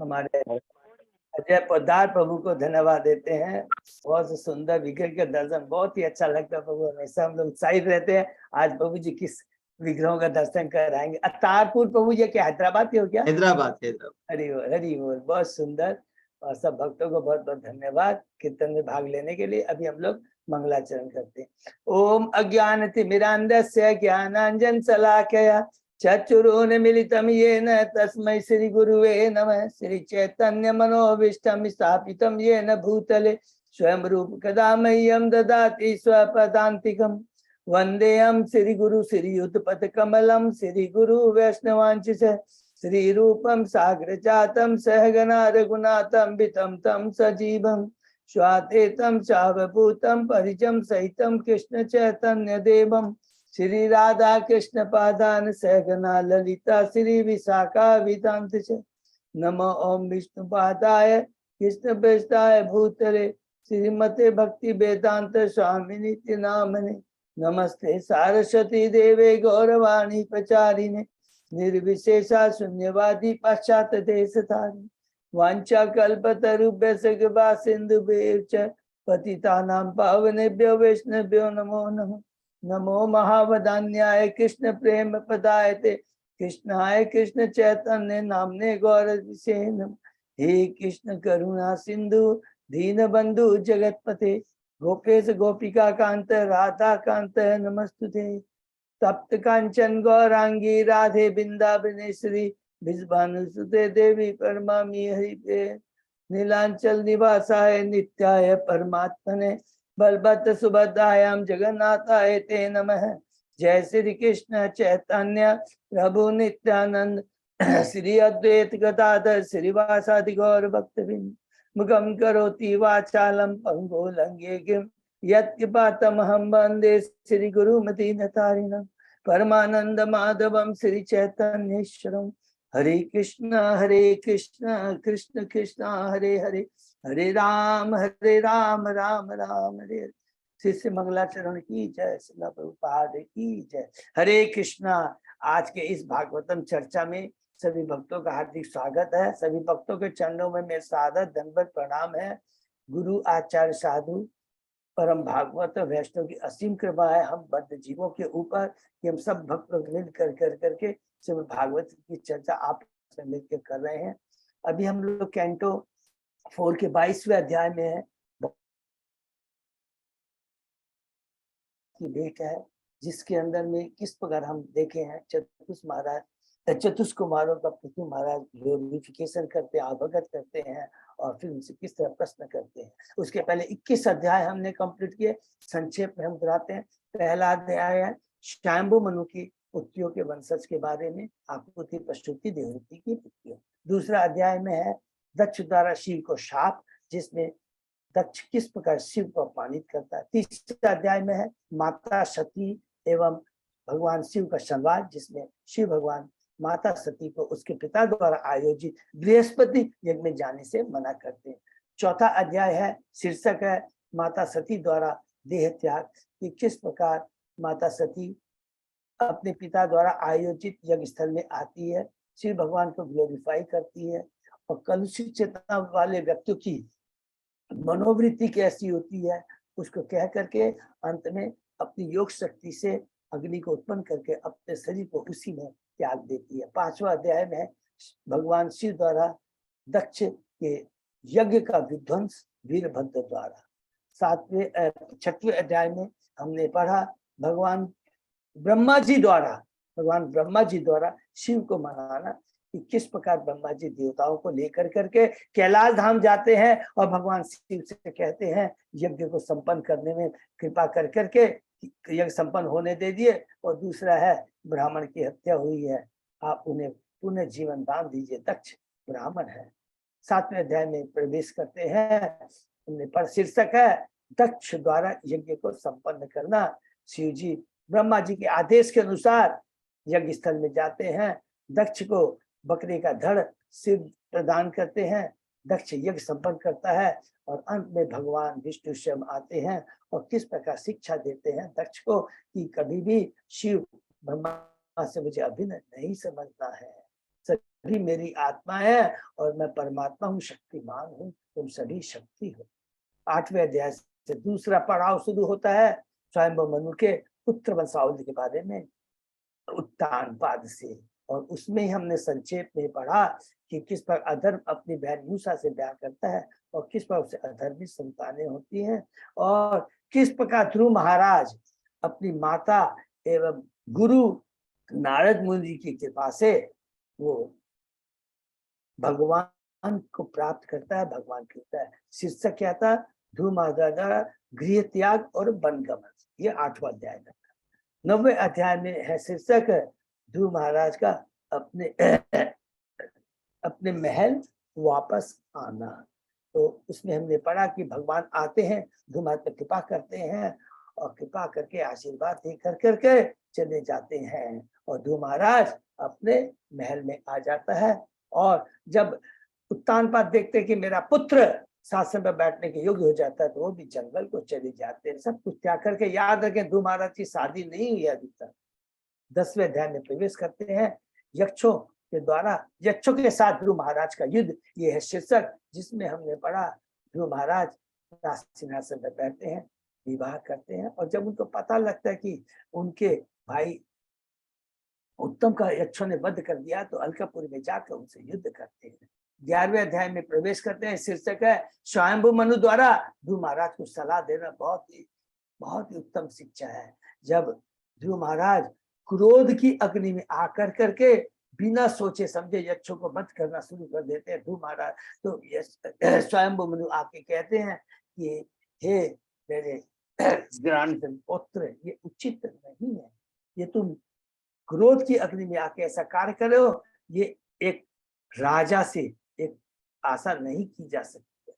हमारे अजय पोद्दार प्रभु को धन्यवाद देते हैं। बहुत सुंदर विग्रह के दर्शन बहुत ही अच्छा लगता है प्रभु, हमेशा हम लोग उत्साहित रहते हैं। आज प्रभु जी किस विग्रहों का दर्शन कराएंगे। अतारपुर प्रभु जी क्या हैदराबाद के हो क्या? हैदराबाद। हरि बोल हरि बोल, बहुत सुंदर। और सब भक्तों को बहुत बहुत धन्यवाद कीर्तन में भाग लेने के लिए। अभी हम लोग मंगलाचरण करते हैं। ओम अज्ञानतिमिरान्धस्य ज्ञानांजन शलाकया चक्षुरुन्मीलितं येन तस्मै श्री गुरुवे नमः। श्री चैतन्य मनोभीष्टं स्थापितं येन भूतले स्वयं रूप कदा मह्यं ददाति स्वपदान्तिकम्। वन्देऽहं श्री गुरु श्रीयुतपद कमलं श्री गुरु वैष्णवांचिष श्री रूपम साग्र जातम सहगना रघुनाथम वितम तम सजीवम स्वातेतम सावभूतम परिजम सहितम कृष्ण चैतन्य देवम श्री राधा कृष्ण पादान सहगना ललिता श्री विशाखा विदांत नमो ओम विष्णु पादाय कृष्ण प्रेष्ठाय भूतले श्रीमते भक्ति वेदांत स्वामी नित्य नामने नमस्ते सारस्वती देवे गौरवाणी प्रचारिणे निर्विशेषा शून्यवादी पाश्चात देश धारी वांछा कल्पतरुभ्यश्च कृपा सिंधुभ्यैव च पतितानां पावनेभ्यो वैष्णवेभ्यो नमो नमः। नमो महावदान्याय कृष्ण प्रेम प्रदायते कृष्णाय कृष्ण चैतन्य नामने गौरविषे नमः। हे कृष्ण करुणा सिंधु दीन बंधु जगतपते गोपेश गोपिका कांत राधा कांत नमस्तुते। तप्त कांचन गौरांगी राधे बिंदाबनेश्वरी विश्वानुसुते देवी परमामी हरिप्रिय नीलांचल निवासाय नित्याय परमात्मने बलभद्र सुभद्रायां जगन्नाथाय ते नमः। जय श्री कृष्ण चैतन्य प्रभु नित्यानंद श्री अद्वैत गदाधर श्रीवासादि गौर भक्तवृंद मुखम करोति वाचालम पंगो लंघे यत्कृपातमहं वन्दे श्री गुरुमतीनतारिणं परमानंद माधवम श्री चैतन्येश्वरम। हरे कृष्ण कृष्ण कृष्ण हरे हरे हरे राम राम राम हरे हरे। शिष्य मंगलाचरण की जय, श्रील प्रभुपाद की जय। हरे कृष्णा। आज के इस भागवतम चर्चा में सभी भक्तों का हार्दिक स्वागत है। सभी भक्तों के चरणों में मेरा सादर दंडवत प्रणाम है। गुरु आचार्य साधु परम भागवत वैष्णव की असीम कृपा है हम बद्ध जीवों के ऊपर कि हम सब भक्त लोग मिल करके सब भागवत की चर्चा आप मिलकर कर रहे हैं। अभी हम लोग कैंटो 4 के 22वें अध्याय में है की भेंट है, जिसके अंदर में किस प्रकार हम देखे हैं चतुष कुमारों का पृथ्वी महाराज ग्लोरिफिकेशन करते हैं, अवगत करते हैं और फिर उनसे किस तरह प्रश्न करते हैं। उसके पहले 21 अध्याय हमने कंप्लीट किए। संक्षेप में हम बताते हैं। पहला अध्याय है शाम्बु मनु की पुत्रियों के वंशज के बारे में, आकृति प्रस्तुति देवहूति की पुत्रियों। दूसरा अध्याय में है दक्ष द्वारा शिव को शाप, जिसमें दक्ष किस प्रकार शिव को अपमानित करता है। तीसरा अध्याय में है माता सती एवं भगवान शिव का संवाद, जिसमें शिव भगवान माता सती को उसके पिता द्वारा आयोजित बृहस्पति यज्ञ में जाने से मना करते हैं। चौथा अध्याय है, शीर्षक है माता सती द्वारा देह त्याग, कि किस प्रकार माता सती अपने पिता द्वारा आयोजित यज्ञ स्थल में आती है, शिव भगवान को ग्लोरीफाई करती है और कलुषित चेतना वाले व्यक्तियों की मनोवृत्ति कैसी होती है उसको कह करके अंत में अपनी योग शक्ति से अग्नि को उत्पन्न करके अपने शरीर को उसी में त्याग देती है। 5वां अध्याय में भगवान शिव द्वारा दक्ष के यज्ञ का विध्वंस वीरभद्र द्वारा। 6वें अध्याय में हमने पढ़ा भगवान ब्रह्मा जी द्वारा शिव को मनाना, कि किस प्रकार ब्रह्मा जी देवताओं को लेकर करके कैलाश धाम जाते हैं और भगवान शिव से कहते हैं यज्ञ को संपन्न करने में कृपा कर करके यज्ञ संपन्न होने दे दिए। और दूसरा है ब्राह्मण की हत्या हुई है, आप उन्हें पुनः जीवन दान दीजिए, दक्ष ब्राह्मण है। 7वें अध्याय में प्रवेश करते हैं। हमने पर शीर्षक है दक्ष द्वारा यज्ञ को संपन्न करना। शिव जी ब्रह्मा जी के आदेश के अनुसार यज्ञ स्थल में जाते हैं, दक्ष को बकरे का धड़ शिव प्रदान करते हैं, दक्ष यज्ञ संपन्न करता है और अंत में भगवान विष्णु स्वयं आते हैं और किस प्रकार शिक्षा देते हैं दक्ष को कि कभी भी शिव ब्रह्मा से मुझे अभिन्न नहीं समझना है, सभी मेरी आत्मा है और मैं परमात्मा हूँ, शक्तिमान हूँ, तुम सभी शक्ति हो। 8वें अध्याय से दूसरा पड़ाव शुरू होता है स्वयंभू मनु के पुत्र वंशावली के बारे में, उत्तान पाद से। और उसमें ही हमने संक्षेप में पढ़ा कि किस पर अधर्म अपनी बहन मूसा से ब्याह करता है और किस पर उसे अधर्मी संतानें होती हैं, और किस प्रकार ध्रुव महाराज अपनी माता एवं गुरु नारद मुनि की कृपा से वो भगवान को प्राप्त करता है, भगवान कहता है। शीर्षक क्या था? ध्रुव महाराज गृह त्याग और वनगमन। ये 8वां अध्याय था। 9वें अध्याय में है शीर्षक ध्रुव महाराज का अपने अपने महल वापस आना। तो उसमें हमने पढ़ा कि भगवान आते हैं, ध्रुव महाराज पर कृपा करते हैं और कृपा करके आशीर्वाद दे करके चले जाते हैं, और ध्रुव महाराज अपने महल में आ जाता है। और जब उत्तानपाद देखते कि मेरा पुत्र शासन पर बैठने के योग्य हो जाता है, तो वो भी जंगल को चले जाते हैं। सब कुछ त्याग करके, याद रखें ध्रुव महाराज की शादी नहीं हुई अभी तक। 10वें अध्याय में प्रवेश करते हैं यक्षों के द्वारा, यक्षों के साथ ध्रुव महाराज का युद्ध। ये है शीर्षक जिसमें हमने पढ़ा ध्रुव महाराज सिंहासन पर बैठते हैं, विवाह करते हैं, और जब उनको पता लगता है कि उनके भाई उत्तम का यक्षों ने वध कर दिया, तो अलकापुरी में जाकर उनसे युद्ध करते हैं। 11वें अध्याय में प्रवेश करते हैं, शीर्षक है स्वयंभू मनु द्वारा ध्रुव महाराज को सलाह देना। बहुत ही उत्तम शिक्षा है। जब ध्रुव महाराज क्रोध की अग्नि में आकर करके बिना सोचे समझे यक्षों को वध करना शुरू कर देते हैं ध्रुव महाराज, तो स्वयंभू मनु आके कहते हैं कि हे मेरे ग्रांधन पुत्र, ये उचित नहीं है, ये तुम क्रोध की अग्नि में आके ऐसा कार्य कर रहे हो, ये एक राजा से एक आशा नहीं की जा सकती है।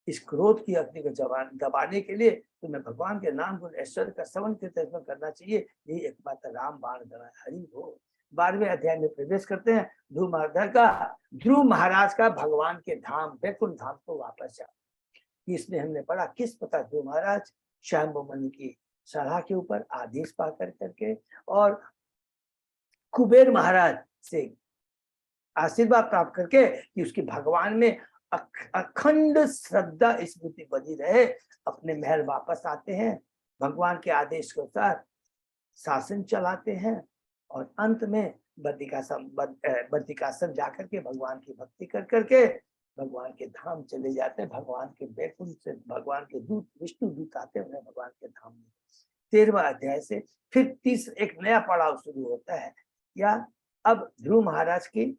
इस क्रोध की अग्नि को दबाने के लिए तुम्हें भगवान के नाम गुण ऐश्वर्य का श्रवण कीर्तन करना चाहिए, यही एकमात्र राम बाण गणा हरि हो। 12वें अध्याय में प्रवेश करते हैं ध्रुव महाराज का भगवान के धाम वैकुंठ धाम को वापस जाना। इसमें हमने पढ़ा किस प्रकार ध्रुव महाराज स्वयंभू मनु की सलाह के ऊपर आदेश पा करके और कुबेर महाराज से आशीर्वाद प्राप्त करके कि उसकी भगवान में अखंड श्रद्धा स्मृति बनी रहे, अपने महल वापस आते हैं, भगवान के आदेश के अनुसार शासन चलाते हैं, और अंत में बद्रिकाश्रम जाकर के भगवान की भक्ति करके भगवान के धाम चले जाते हैं। भगवान के वैकुंठ से भगवान के दूत विष्णु दूत आते हैं भगवान के धाम में। 13वां अध्याय से फिर एक नया पड़ाव शुरू होता है, या अब ध्रुव महाराज की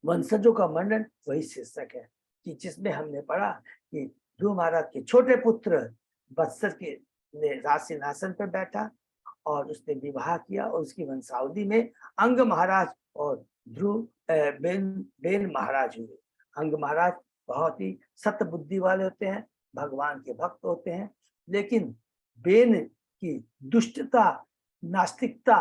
वंशजों का मंडन। वही शीर्षक है कि जिसमें हमने पढ़ा कि ध्रुव महाराज के छोटे पुत्र वत्सर के ने राज सिंहासन पर बैठा और उसने विवाह किया, और उसकी वंशावली में अंग महाराज और ध्रुव बेन महाराज हुए। अंग महाराज बहुत ही सत्य बुद्धि वाले होते हैं, भगवान के भक्त होते हैं, लेकिन बेन की दुष्टता, नास्तिकता,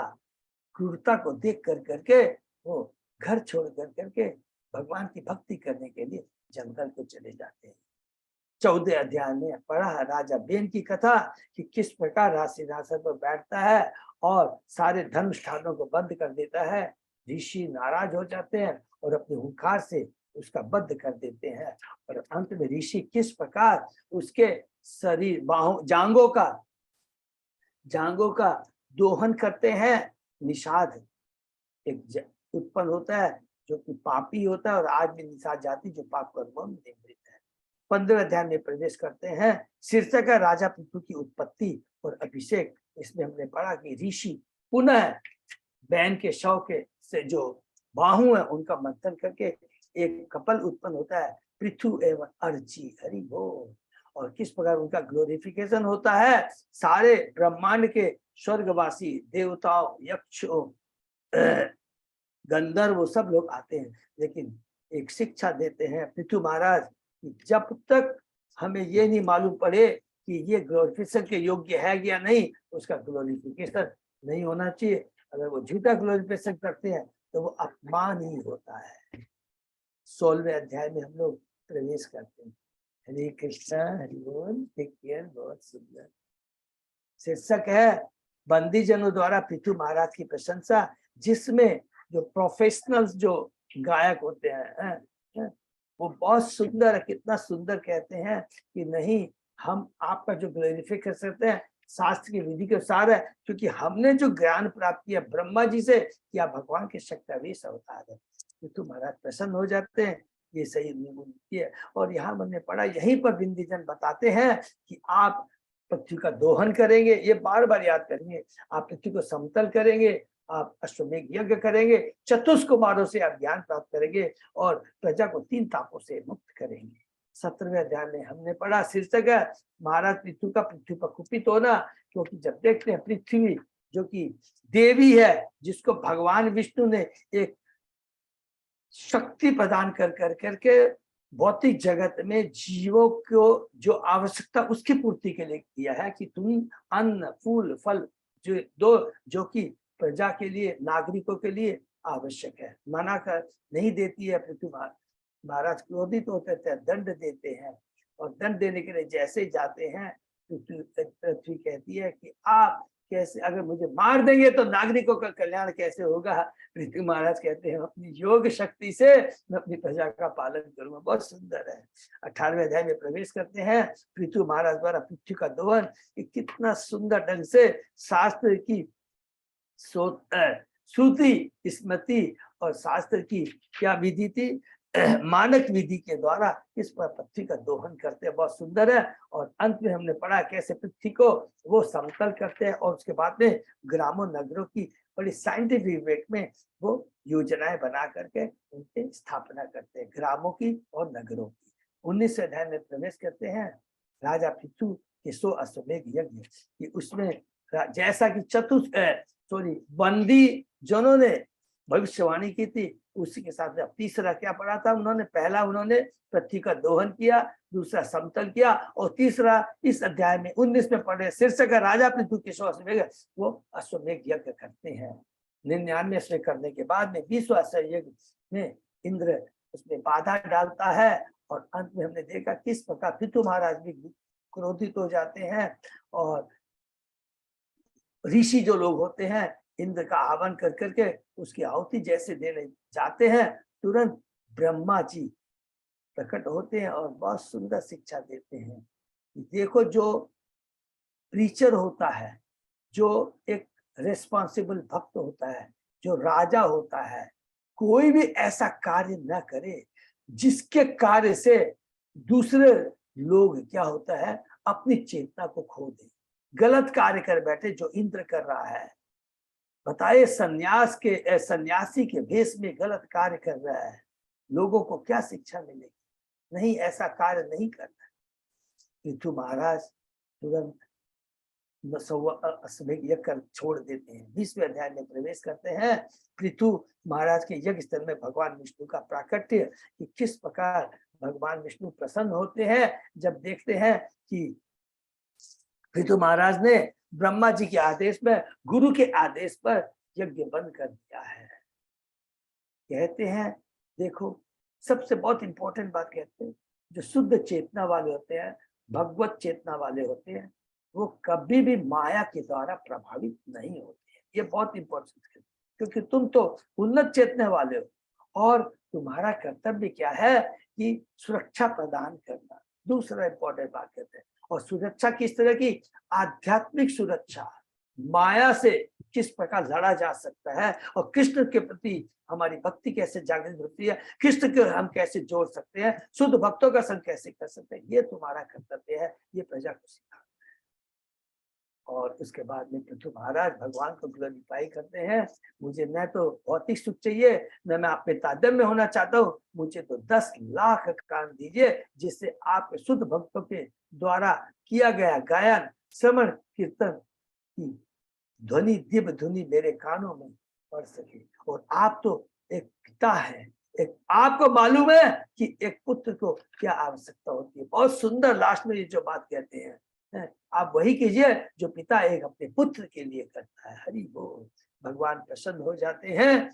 क्रूरता को देख करके वो घर छोड़ करके भगवान की भक्ति करने के लिए जंगल को चले जाते हैं। 14 अध्याय में पढ़ा राजा बेन की कथा कि किस प्रकार राज सिंहासन पर बैठता है और सारे धर्म स्थानों को बंद कर देता है। ऋषि नाराज हो जाते हैं और अपने हुंकार से उसका वध कर देते हैं, और अंत में ऋषि किस प्रकार उसके शरीर जांगों का दोहन करते हैं। निषाद एक उत्पन्न होता है जो कि पापी होता है, और आज भी निषाद जाति जो पाप कर्मों में निमृत है। 15 अध्याय में प्रवेश करते हैं, शीर्षक है राजा पृथु की उत्पत्ति और अभिषेक। इसमें हमने पढ़ा कि ऋषि पुनः बैन के शव के से जो बाहु है उनका मंथन करके एक कपल उत्पन्न होता है, पृथु एवं अर्ची हरि बोल। और किस प्रकार उनका ग्लोरिफिकेशन होता है। सारे ब्रह्मांड के स्वर्गवासी देवताओं, यक्षों, गंधर्व, वो सब लोग आते हैं, लेकिन एक शिक्षा देते हैं पृथु महाराज कि जब तक हमें ये नहीं मालूम पड़े कि ये ग्लोरिफिकेशन के योग्य है या नहीं, उसका ग्लोरिफिकेशन नहीं होना चाहिए। अगर वो झूठा ग्लोरिफिकेशन करते हैं तो वो अपमान ही होता है। 16वें अध्याय में हम लोग प्रवेश करते हैं। हरे कृष्णा हरि बोल। बहुत सुंदर शीर्षक है बंदी जनों द्वारा पृथु महाराज की प्रशंसा, जिसमें जो प्रोफेशनल्स जो गायक होते हैं। वो बहुत सुंदर है, कितना सुंदर कहते हैं कि नहीं, हम आपका जो ग्लोरीफाई कर सकते हैं शास्त्र की विधि के अनुसार है, क्योंकि हमने जो ज्ञान प्राप्त किया ब्रह्मा जी से कि आप भगवान के शक्तिशाली अवतार है, तो महाराज प्रसन्न हो जाते हैं। ये सही निगुण है। और यहाँ मैंने पढ़ा, यहीं पर बिंदीजन बताते हैं कि आप पृथ्वी का दोहन करेंगे, ये बार बार याद करेंगे, आप पृथ्वी को समतल करेंगे, आप अश्वमेघ यज्ञ करेंगे, चतुष्कुमारों से आप ज्ञान प्राप्त करेंगे और प्रजा को 3 तापों से मुक्त करेंगे। 17वें अध्याय में हमने पढ़ा, शीर्षक है महाराज पृथ्वी का पृथ्वी पर कुपित होना। क्योंकि जब देखते हैं पृथ्वी जो कि देवी है, जिसको भगवान विष्णु ने एक शक्ति प्रदान कर करके भौतिक जगत में जीवों को जो आवश्यकता उसकी पूर्ति के लिए किया है कि तुम अन्न फूल फल जो कि प्रजा के लिए, नागरिकों के लिए आवश्यक है, मना कर नहीं देती है पृथ्वी। महाराज क्रोधित होते थे, दंड देते हैं, और दंड देने के लिए जैसे जाते हैं पृथ्वी कहती है कि आप कैसे, अगर मुझे मार देंगे तो नागरिकों का कल्याण कैसे होगा। पृथ्वी महाराज कहते हैं अपनी योग शक्ति से मैं अपनी प्रजा का पालन करूंगा। बहुत सुंदर है। 18वें अध्याय में प्रवेश करते हैं। पृथ्वी महाराज द्वारा पृथ्वी का दोहन कितना सुंदर ढंग से शास्त्र की श्रुति स्मृति और शास्त्र की क्या विधि थी, मानक विधि के द्वारा इस पर पृथ्वी का दोहन करते हैं। बहुत सुंदर है। और अंत में हमने पढ़ा कैसे पृथ्वी को वो समतल करते हैं और उसके बाद में ग्रामों नगरों की बड़ी साइंटिफिक वे में वो योजनाएं बना करके उनकी स्थापना करते हैं, ग्रामों की और नगरों की। 19वें अध्याय में प्रवेश करते हैं। राजा पृथु के 100 अश्वमेघ यज्ञ कि उसमें जैसा कि बंदी जनों ने भविष्यवाणी की थी, उसी के साथ तीसरा क्या पढ़ा था उन्होंने, पहला उन्होंने पृथ्वी का दोहन किया, दूसरा समतल किया, और तीसरा इस अध्याय में 19 में पढ़े शीर्षक है राजा पृथु के 100 अश्वमेघ, वो अश्वमेघ यज्ञ करते हैं। 99 अश्वमेघ करने के बाद में 20वां अश्वमेघ यज्ञ में इंद्र उसमें बाधा डालता है, और अंत में हमने देखा किस प्रकार पृथु महाराज भी क्रोधित हो जाते हैं, और ऋषि जो लोग होते हैं इंद्र का आह्वान कर करके उसकी आहुति जैसे देने जाते हैं, तुरंत ब्रह्मा जी प्रकट होते हैं और बहुत सुंदर शिक्षा देते हैं। देखो, जो प्रीचर होता है, जो एक रिस्पॉन्सिबल भक्त होता है, जो राजा होता है, कोई भी ऐसा कार्य न करे जिसके कार्य से दूसरे लोग क्या होता है अपनी चेतना को खो दे, गलत कार्य कर बैठे जो इंद्र कर रहा है। बताए सन्यासी के भेष में गलत कार्य कर रहा है, लोगों को क्या शिक्षा मिलेगी? नहीं, ऐसा कार्य नहीं करना। पृथु महाराज तुरंत अश्वमेघ यज्ञ कर छोड़ देते हैं। 20वें अध्याय में प्रवेश करते हैं। पृथु महाराज के यज्ञ स्थल में भगवान विष्णु का प्राकट्य कि किस प्रकार भगवान विष्णु प्रसन्न होते हैं जब देखते हैं कि पृथु महाराज ने ब्रह्मा जी के आदेश में, गुरु के आदेश पर यज्ञ बंद कर दिया है। कहते हैं देखो, सबसे बहुत इंपॉर्टेंट बात कहते हैं, जो शुद्ध चेतना वाले होते हैं, भगवत चेतना वाले होते हैं, वो कभी भी माया के द्वारा प्रभावित नहीं होते हैं। ये बहुत इंपॉर्टेंट है, क्योंकि तुम तो उन्नत चेतना वाले हो और तुम्हारा कर्तव्य क्या है कि सुरक्षा प्रदान करना। दूसरा इंपॉर्टेंट बात कहते हैं, और सुरक्षा किस तरह की? आध्यात्मिक सुरक्षा। माया से किस प्रकार लड़ा जा सकता है और कृष्ण के प्रति हमारी भक्ति कैसे जागृत होती है, कृष्ण को हम कैसे जोड़ सकते हैं, शुद्ध भक्तों का संग कैसे कर सकते हैं, ये तुम्हारा कर्तव्य है, ये प्रजा को सिखाना है। और उसके बाद में पृथु महाराज भगवान को ग्लोरीफाई करते हैं। मुझे न तो भौतिक सुख चाहिए, न मैं आप में तादात्म्य में होना चाहता हूँ, मुझे तो 10 लाख कान दीजिए जिससे आपके शुद्ध भक्तों के द्वारा किया गया गायन श्रवण कीर्तन की ध्वनि, दिव्य ध्वनि मेरे कानों में पड़ सके। और आप तो एक पिता है, एक आपको मालूम है कि एक पुत्र को क्या आवश्यकता होती है। बहुत सुंदर लास्ट में ये जो बात कहते हैं, आप वही कीजिए जो पिता एक अपने पुत्र के लिए करता है। हरि बोल। भगवान प्रसन्न हो जाते हैं,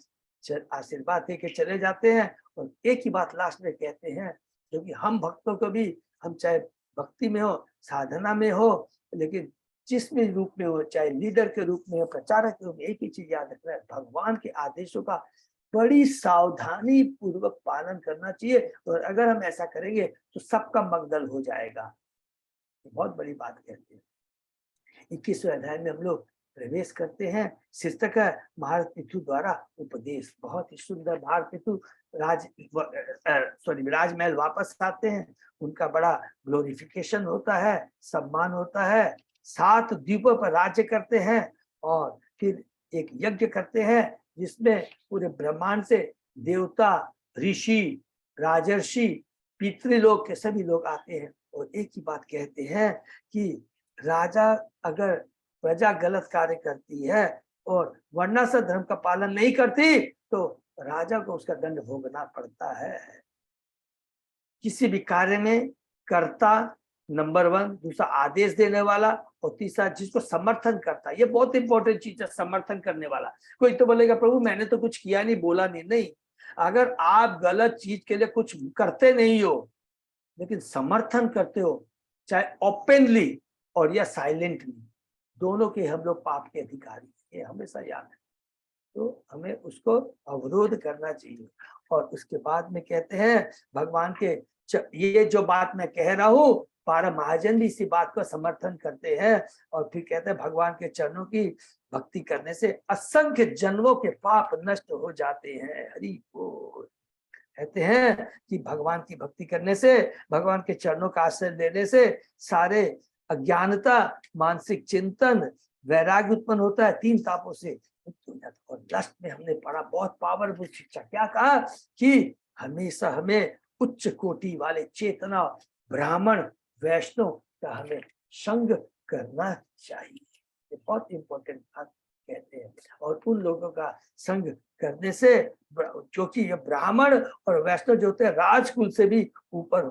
आशीर्वाद देके चले जाते हैं। और एक ही बात लास्ट में कहते हैं, जो कि हम भक्तों को भी, हम चाहे भक्ति में हो, साधना में हो, लेकिन जिस भी रूप में हो, चाहे लीडर के रूप में हो, प्रचारक के रूप में, एक ही चीज याद रखना है, भगवान के आदेशों का बड़ी सावधानी पूर्वक पालन करना चाहिए, और अगर हम ऐसा करेंगे तो सबका मंगल हो जाएगा। बहुत बड़ी बात कहते हैं। 21वें अध्याय में हम लोग प्रवेश करते हैं। शीर्षक है महारत पितु द्वारा उपदेश। बहुत ही सुंदर। महारत पितु राजमहल वापस आते हैं, उनका बड़ा ग्लोरिफिकेशन होता है, सम्मान होता है, 7 द्वीपों पर राज्य करते हैं, और फिर एक यज्ञ करते हैं जिसमें पूरे ब्रह्मांड से देवता, ऋषि, राजर्षि, पितृलोक के सभी लोग आते हैं, और एक ही बात कहते हैं कि राजा अगर प्रजा गलत कार्य करती है और वर्णाश्रम धर्म का पालन नहीं करती तो राजा को उसका दंड भोगना पड़ता है। किसी भी कार्य में कर्ता नंबर 1, दूसरा आदेश देने वाला, और तीसरा जिसको समर्थन करता है। ये बहुत इंपॉर्टेंट चीज है, समर्थन करने वाला। कोई तो बोलेगा प्रभु मैंने तो कुछ किया नहीं, बोला नहीं। नहीं, अगर आप गलत चीज के लिए कुछ करते नहीं हो लेकिन समर्थन करते हो, चाहे ओपनली और या साइलेंटली, दोनों के हम लोग पाप के अधिकारी, ये हमेशा याद है। तो हमें उसको अवरोध करना चाहिए। और उसके बाद में कहते हैं भगवान के ये जो बात मैं कह रहा हूँ, 12 महाजन भी इसी बात को समर्थन करते हैं। और फिर कहते हैं भगवान के चरणों की भक्ति करने से असंख्य जन्मों के पाप नष्ट हो जाते हैं। हरि बोल। कहते हैं कि भगवान की भक्ति करने से, भगवान के चरणों का आश्रय लेने से सारे अज्ञानता, मानसिक चिंतन, वैराग्य उत्पन्न होता है, 3 तापों से। और लास्ट में हमने पढ़ा बहुत पावरफुल शिक्षा, क्या कहा कि हमेशा हमें उच्च कोटि वाले चेतना ब्राह्मण वैष्णव का हमें संग करना चाहिए। ये बहुत इंपॉर्टेंट बात कहते हैं। और उन लोगों का संग करने से, क्योंकि ये ब्राह्मण और वैष्णव जो होते हैं राजकुल से भी ऊपर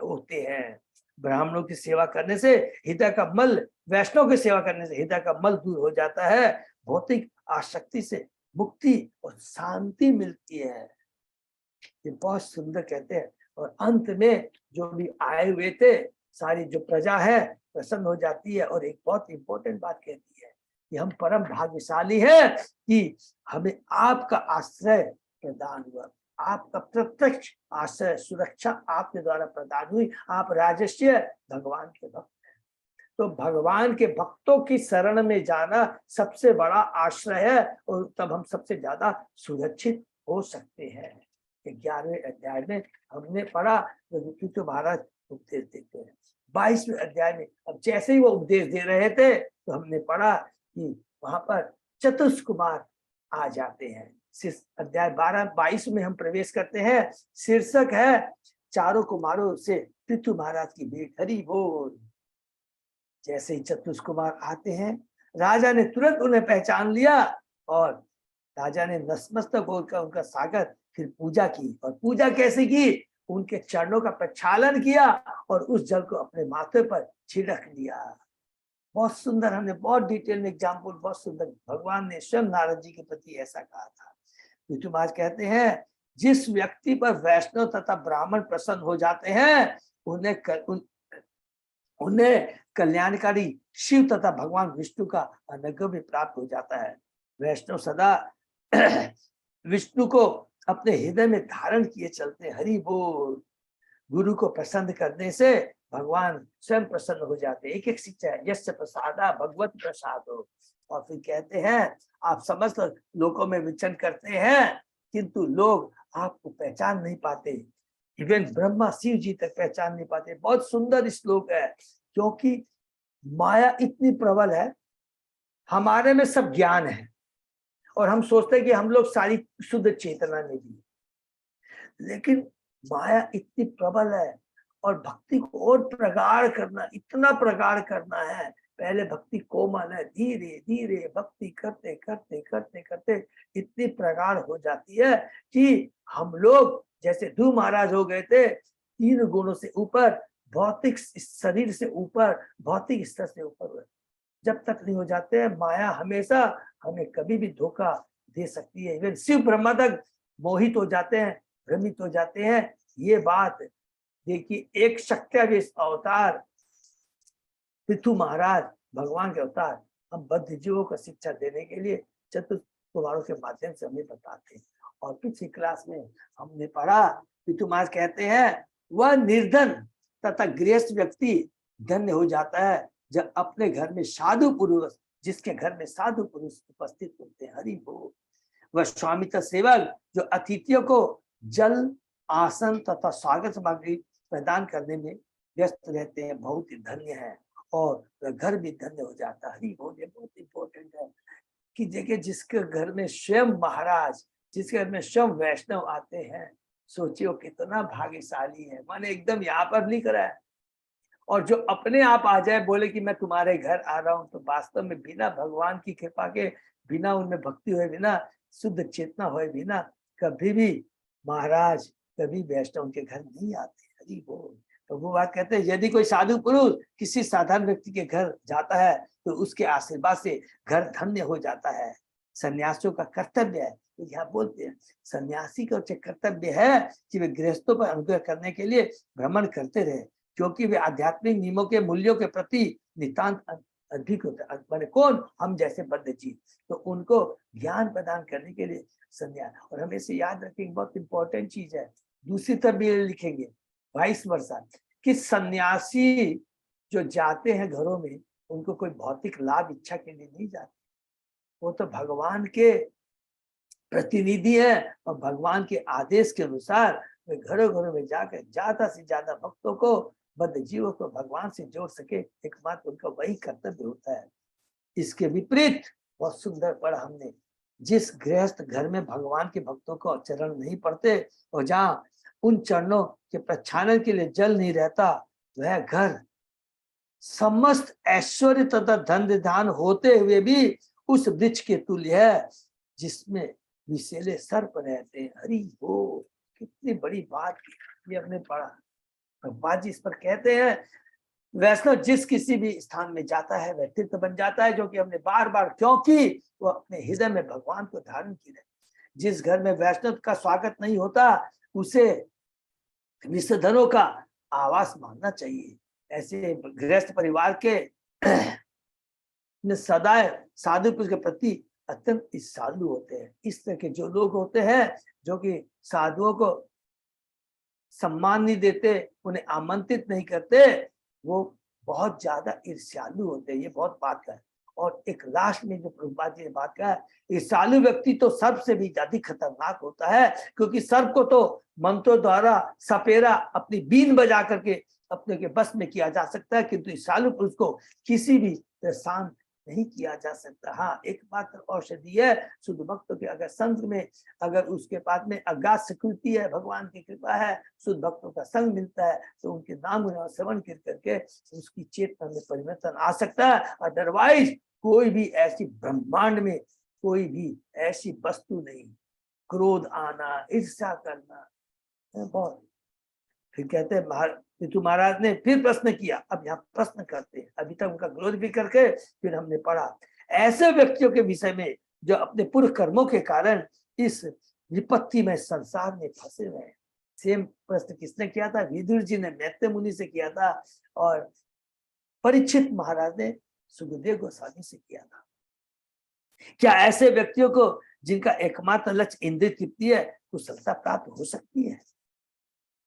होते हैं। ब्राह्मणों की सेवा करने से हृदय का मल, वैष्णव की सेवा करने से हृदय का मल दूर हो जाता है, भौतिक आसक्ति से मुक्ति और शांति मिलती है। ये बहुत सुंदर कहते हैं। और अंत में जो भी आए हुए थे सारी जो प्रजा है प्रसन्न हो जाती है। और एक बहुत इंपॉर्टेंट बात कहती है कि हम परम भाग्यशाली हैं कि हमें आपका आश्रय प्रदान हुआ, आपका प्रत्यक्ष आश्रय सुरक्षा आपके द्वारा प्रदान हुई। आप राजर्षि भगवान के भक्त हैं, तो भगवान के भक्तों की शरण में जाना सबसे बड़ा आश्रय है, और तब हम सबसे ज्यादा सुरक्षित हो सकते हैं। 11वें अध्याय में हमने पढ़ा तो महाराज उपदेश देते हैं। 22वें अध्याय में अब जैसे ही वो उपदेश दे रहे थे तो हमने पढ़ा कि वहां पर चतुष कुमार आ जाते हैं। अध्याय 22 में हम प्रवेश करते हैं। शीर्षक है चारों कुमारों से पृथु महाराज की भेंट। हरि बोल। जैसे ही चतुष कुमार आते हैं राजा ने तुरंत उन्हें पहचान लिया, और राजा ने नतमस्तक होकर उनका स्वागत, फिर पूजा की। और पूजा कैसे की? उनके चरणों का प्रक्षालन किया और उस जल को अपने माथे पर छिड़क दिया। बहुत सुंदर, हमने बहुत डिटेल में एग्जाम्पल, बहुत सुंदर भगवान ने स्वयं नारद जी के प्रति ऐसा कहा था। विष्णु महाराज कहते हैं जिस व्यक्ति पर वैष्णव तथा ब्राह्मण प्रसन्न हो जाते हैं उन्हें कल्याणकारी शिव तथा भगवान विष्णु का अनुग्रह भी प्राप्त हो जाता है। वैष्णव सदा विष्णु को अपने हृदय में धारण किए चलते। हरि बोल। गुरु को प्रसन्न करने से भगवान स्वयं प्रसन्न हो जाते। एक एक शिक्षा है, यस्य प्रसादा भगवत प्रसाद हो। और फिर कहते हैं आप समस्त लोगों में विचरण करते हैं किंतु लोग आपको पहचान नहीं पाते। इवन ब्रह्मा शिव जी तक पहचान नहीं पाते। बहुत सुंदर श्लोक है, क्योंकि माया इतनी प्रबल है। हमारे में सब ज्ञान है और हम सोचते हैं कि हम लोग सारी शुद्ध चेतना में भी, लेकिन माया इतनी प्रबल है और भक्ति को और प्रगाढ़ करना, इतना प्रगाढ़ करना है। पहले भक्ति कोमल है, धीरे धीरे भक्ति करते करते करते करते इतनी प्रगाढ़ हो जाती है कि हम लोग जैसे ध्रुव महाराज हो गए थे, 3 गुणों से ऊपर, भौतिक शरीर से ऊपर, भौतिक स्तर से ऊपर हुए। जब तक नहीं हो जाते हैं, माया हमेशा हमें कभी भी धोखा दे सकती है। इवन शिव ब्रह्मा तक मोहित हो जाते हैं, भ्रमित हो जाते हैं। ये बात देखिए, एक शक्त्यावेश अवतार पृथु महाराज भगवान के अवतार हम बद्ध जीवों को शिक्षा देने के लिए चतुर्थ कुमारों के माध्यम से हमें बताते हैं। और पिछली क्लास में हमने पढ़ा कि तुम आज कहते हैं वह निर्धन तथा गृहस्थ व्यक्ति धन्य हो जाता है जब अपने घर में साधु पुरुष, जिसके घर में साधु पुरुष उपस्थित होते हैं। हरि बोल। वह स्वामित्व सेवक जो अतिथियों को जल, आसन तथा स्वागत सामग्री प्रदान करने में व्यस्त रहते हैं, बहुत ही धन्य है और वह घर भी धन्य हो जाता है। हरि बोल। ये बहुत इंपॉर्टेंट है कि देखिए, जिसके घर में स्वयं महाराज, जिसके घर में स्वयं वैष्णव आते हैं, सोचियो कितना भाग्यशाली है। माने एकदम यहाँ पर नहीं करा है। और जो अपने आप आ जाए, बोले कि मैं तुम्हारे घर आ रहा हूँ, तो वास्तव में बिना भगवान की कृपा के, बिना उनमें भक्ति हुए, बिना शुद्ध चेतना हुए, बिना कभी भी महाराज, कभी वैष्णव उनके घर नहीं आते। हरि बोल। तो वो बात कहते हैं, यदि कोई साधु पुरुष किसी साधारण व्यक्ति के घर जाता है तो उसके आशीर्वाद से घर धन्य हो जाता है। सन्यासियों का कर्तव्य है, तो यहाँ बोलते हैं सन्यासी का कर्तव्य है कि वे गृहस्थों पर अनुग्रह करने के लिए भ्रमण करते रहे, क्योंकि वे आध्यात्मिक नियमों के मूल्यों के प्रति नितांत अधिक होते हैं। माने कौन? हम जैसे बद्ध जीव, तो उनको ज्ञान प्रदान करने के लिए संन्यास। और हमेशा याद रखेंगे, बहुत इंपॉर्टेंट चीज है, दूसरी तरफ भी लिखेंगे 22 वर्ष कि सन्यासी जो जाते हैं घरों में, उनको कोई भौतिक लाभ इच्छा के लिए नहीं जाते, वो तो भगवान के प्रतिनिधि है और भगवान के आदेश के अनुसार वे घरों घरों में जाकर ज्यादा से ज्यादा भक्तों को, बद्ध जीवों को भगवान से जोड़ सके, एकमात्र उनका वही कर्तव्य होता है। इसके विपरीत बहुत सुंदर पढ़ा हमने, जिस गृहस्थ घर में भगवान के भक्तों को चरण नहीं पड़ते और जहाँ उन चरणों के प्रक्षालन के लिए जल नहीं रहता, वह घर समस्त ऐश्वर्य तथा धन धान होते हुए भी उस वृक्ष के तुल्य है जिसमें विषैले सर्प रहते हैं। हरि बोल। कितनी बड़ी बात ये हमने पढ़ा। प्रभुपाद जी इस पर कहते हैं, वैष्णव जिस किसी भी स्थान में जाता है वह तीर्थ बन जाता है, जो कि हमने बार बार, क्योंकि वो अपने हृदय में भगवान को धारण किया। जिस घर में वैष्णव का स्वागत नहीं होता उसे विषधरों का आवास मानना चाहिए। ऐसे गृहस्थ परिवार के सदा साधु पुरुष के प्रति अत्यंत ईर्ष्यालु होते हैं। इस तरह के जो लोग होते हैं जो कि साधुओं को सम्मान नहीं देते, उन्हें आमंत्रित नहीं करते, वो बहुत ज्यादा ईर्ष्यालु होते हैं। ये बहुत बात है। और एक लास्ट में जो प्रभुपाद जी ने बात कहा, ईर्ष्यालु व्यक्ति तो सर्प से भी ज्यादा खतरनाक होता है, क्योंकि सर्प को तो मंत्रों द्वारा सपेरा अपनी बीन बजा करके अपने के बस में किया जा सकता है, किंतु ईर्ष्यालु पुरुष को किसी भी शांत नहीं किया जा सकता। हाँ, एकमात्र औषधि है शुद्ध भक्तों के, अगर संत में, अगर उसके पास में अगाध स्वीकृति है, भगवान की कृपा है, शुद्ध भक्तों का संग मिलता है, तो उनके नाम श्रवण करके उसकी चेतना में परिवर्तन आ सकता है। अदरवाइज कोई भी ऐसी ब्रह्मांड में कोई भी ऐसी वस्तु नहीं, क्रोध आना, ईर्ष्या करना, बहुत। फिर कहते हैं पितु महाराज ने फिर प्रश्न किया। अब यहाँ प्रश्न करते हैं, अभी तक उनका ग्रोथ भी करके फिर हमने पढ़ा ऐसे व्यक्तियों के विषय में जो अपने पूर्व कर्मों के कारण इस विपत्ति में संसार में फंसे हुए हैं। सेम प्रश्न किसने किया था? विदुर जी ने मैत्रेय मुनि से किया था, और परीक्षित महाराज ने सुखदेव गोस्वामी से किया था। क्या ऐसे व्यक्तियों को जिनका एकमात्र लक्ष्य इंद्रिय तृप्ति है, कुशलता प्राप्त हो सकती है?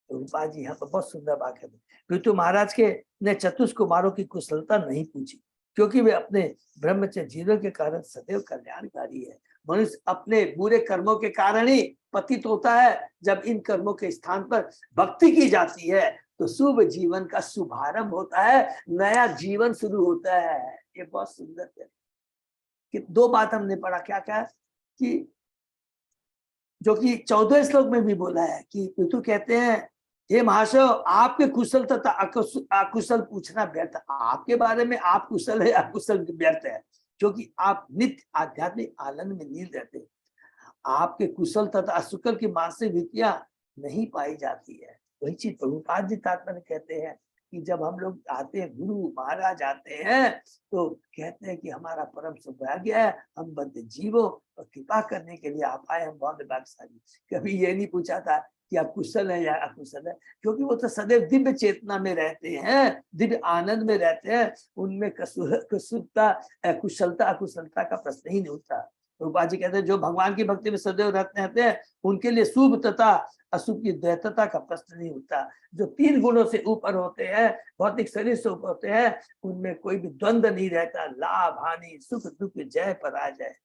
प्रभुपाद जी यहाँ पर बहुत सुंदर बात है। पितु महाराज के ने चतुष कुमारों की कुशलता नहीं पूछी, क्योंकि वे अपने ब्रह्मचर्य जीवन के कारण सदैव कल्याणकारी है। मनुष्य अपने बुरे कर्मों के कारण ही पतित होता है। जब इन कर्मों के स्थान पर भक्ति की जाती है तो शुभ जीवन का शुभारंभ होता है, नया जीवन शुरू होता है। ये बहुत सुंदर है कि दो बात हमने पढ़ा, क्या क्या कि जो कि 14वें श्लोक में भी बोला है कि पितु कहते हैं, हे महाशय, आपके कुशल तथा अकुशल पूछना व्यर्थ। आपके बारे में आप कुशल है अकुशल व्यर्थ है, क्योंकि आप नित्य आध्यात्मिक आनंद में लीन रहते हैं। आपके कुशल तथा अकुशल की मानसिक वृत्तियां नहीं पाई जाती है। वही चीज प्रभुपाद जी तात्पर्य कहते हैं कि जब हम लोग आते हैं, गुरु महाराज आते हैं, तो कहते हैं कि हमारा परम सौभाग्य है, हम बद्ध जीवों और कृपा करने के लिए आप आए, हम बहुत भाग्यशाली। कभी ये नहीं पूछा था कि आप कुशल है या अकुशल है, क्योंकि वो तो सदैव दिव्य चेतना में रहते हैं, दिव्य आनंद में रहते हैं। उनमें कुशलता अकुशलता का प्रश्न ही नहीं उठता। रूपा जी कहते हैं जो भगवान की भक्ति में सदैव रहते हैं उनके लिए शुभ तथा अशुभ की द्वैतता का प्रश्न नहीं होता। जो 3 गुणों से ऊपर होते हैं, भौतिक शरीर से ऊपर होते हैं, उनमें कोई भी द्वंद्व नहीं रहता। लाभ हानि, सुख दुख, जय पराजय।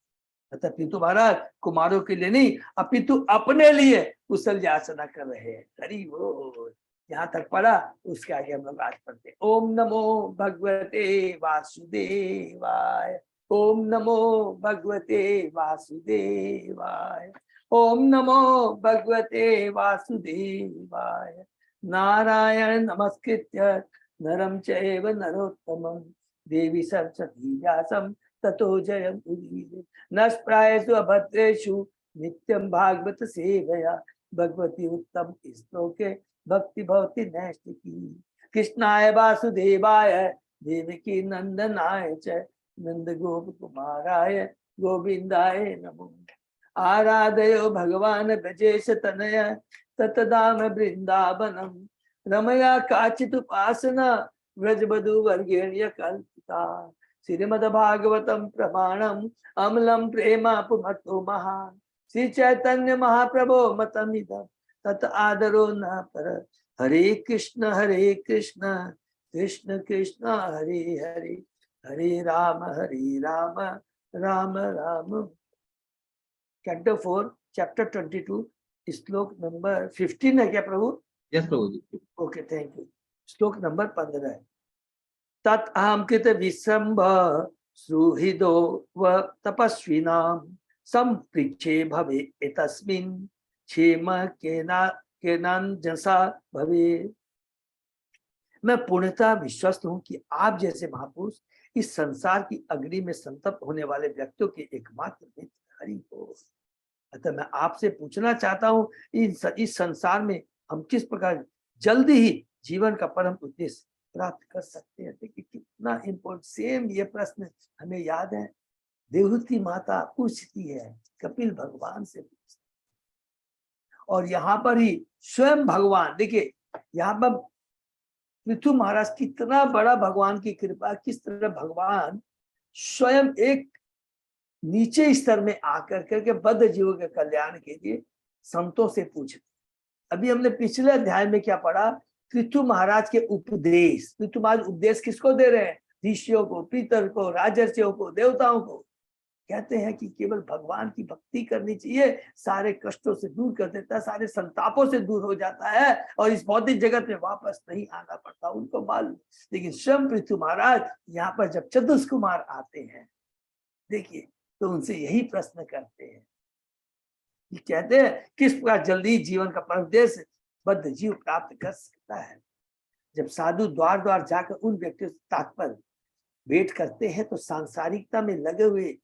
अतः पितु महाराज कुमारों के लिए नहीं अपितु अपने लिए कुशल याचना कर रहे हैं। हरि बोल। यहाँ तक पढ़ा, उसके आगे हम लोग आज पढ़ते हैं। ओम नमो भगवते वासुदेवाय। ओम नमो भगवते वासुदेवाय। ओम नमो भगवते वासुदेवाय। नारायण नमस्कृत्य नरं चैव नरोत्तमं देवी सरस्वती व्यासं ततो जयमुदीरये। नष्प्रायेषु अभद्रेषु नित्यं भागवत सेवया भगवती उत्तम श्लोके भक्ति भवति नैष्टिकी। कृष्णाय वासुदेवाय देवकी नंदनाय च नंद गोप कुमाराय गोविंदाय नमो। आराधयो भगवान ब्रजेश तनय ततदाम वृंदावनम रमया काचित उपासना व्रजबधु वर्गेण्य कल्पिता। श्रीमद्भागवतम प्रमाणम अमलम प्रेमापुमतो महान। श्री चैतन्य महाप्रभो मतमिदं तत आदरो न पर। हरे कृष्ण कृष्ण कृष्ण हरे हरे, हरे राम राम राम। कैंटो 4 चैप्टर 22 श्लोक नंबर 15 है क्या प्रभु? यस प्रभु जी। Okay, thank you. श्लोक नंबर 15 है। तत्अहं कृत विश्रम्भ सुहृदो व तपस्विनां संपृच्छे भवे एतस्मिन् क्षेम केनांजसा भवे। मैं पूर्णतः विश्वस्त हूं कि आप जैसे महापुरुष इस संसार की अग्नि में संतप्त होने वाले व्यक्तियों के एकमात्र मित्र हरि हो। अतः मैं आपसे पूछना चाहता हूं इस संसार में हम किस प्रकार जल्दी ही जीवन का परम उद्देश्य प्राप्त कर सकते हैं। देखिए कितना इम्पोर्टेंट। सेम ये प्रश्न हमें याद है, देवहूति माता पूछती है कपिल भगवान से पूछती, और यहाँ पर ही स्वयं भगवान, देखिए यहाँ पर पृथु महाराज कितना बड़ा भगवान की कृपा, किस तरह भगवान स्वयं एक नीचे स्तर में आकर करके बद्ध जीवों के कल्याण के लिए संतों से पूछते। अभी हमने पिछले अध्याय में क्या पढ़ा? पृथु महाराज के उपदेश। पृथु महाराज उपदेश किसको दे रहे हैं? ऋषियों को, पितर को, राजर्षियों को, देवताओं को। कहते हैं कि केवल भगवान की भक्ति करनी चाहिए, सारे कष्टों से दूर कर देता है, सारे संतापों से दूर हो जाता है और इस भौतिक जगत में वापस नहीं आना पड़ता। उनको मालूम। लेकिन स्वयं पृथु महाराज यहाँ पर जब चतुष कुमार आते हैं, देखिए तो उनसे यही प्रश्न करते हैं कि कहते हैं किस प्रकार जल्दी जीवन का परम उद्देश्य बद्ध जीव प्राप्त कर सकता है। जब साधु द्वार द्वार जाकर उन व्यक्तियों से तात्पर्य भेंट करते हैं तो सांसारिकता में लगे हुए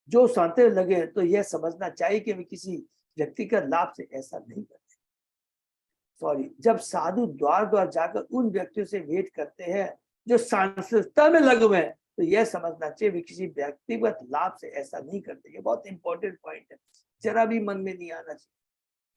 जो सांते लगे तो यह समझना चाहिए कि वे किसी व्यक्तिगत लाभ से ऐसा नहीं करते। सॉरी, जब साधु द्वार द्वार जाकर उन व्यक्तियों से भेंट करते हैं जो सांसारिकता में लगे हुए हैं तो यह समझना चाहिए वे किसी व्यक्तिगत लाभ से ऐसा नहीं करते। ये बहुत इंपॉर्टेंट पॉइंट है, जरा भी मन में नहीं आना चाहिए।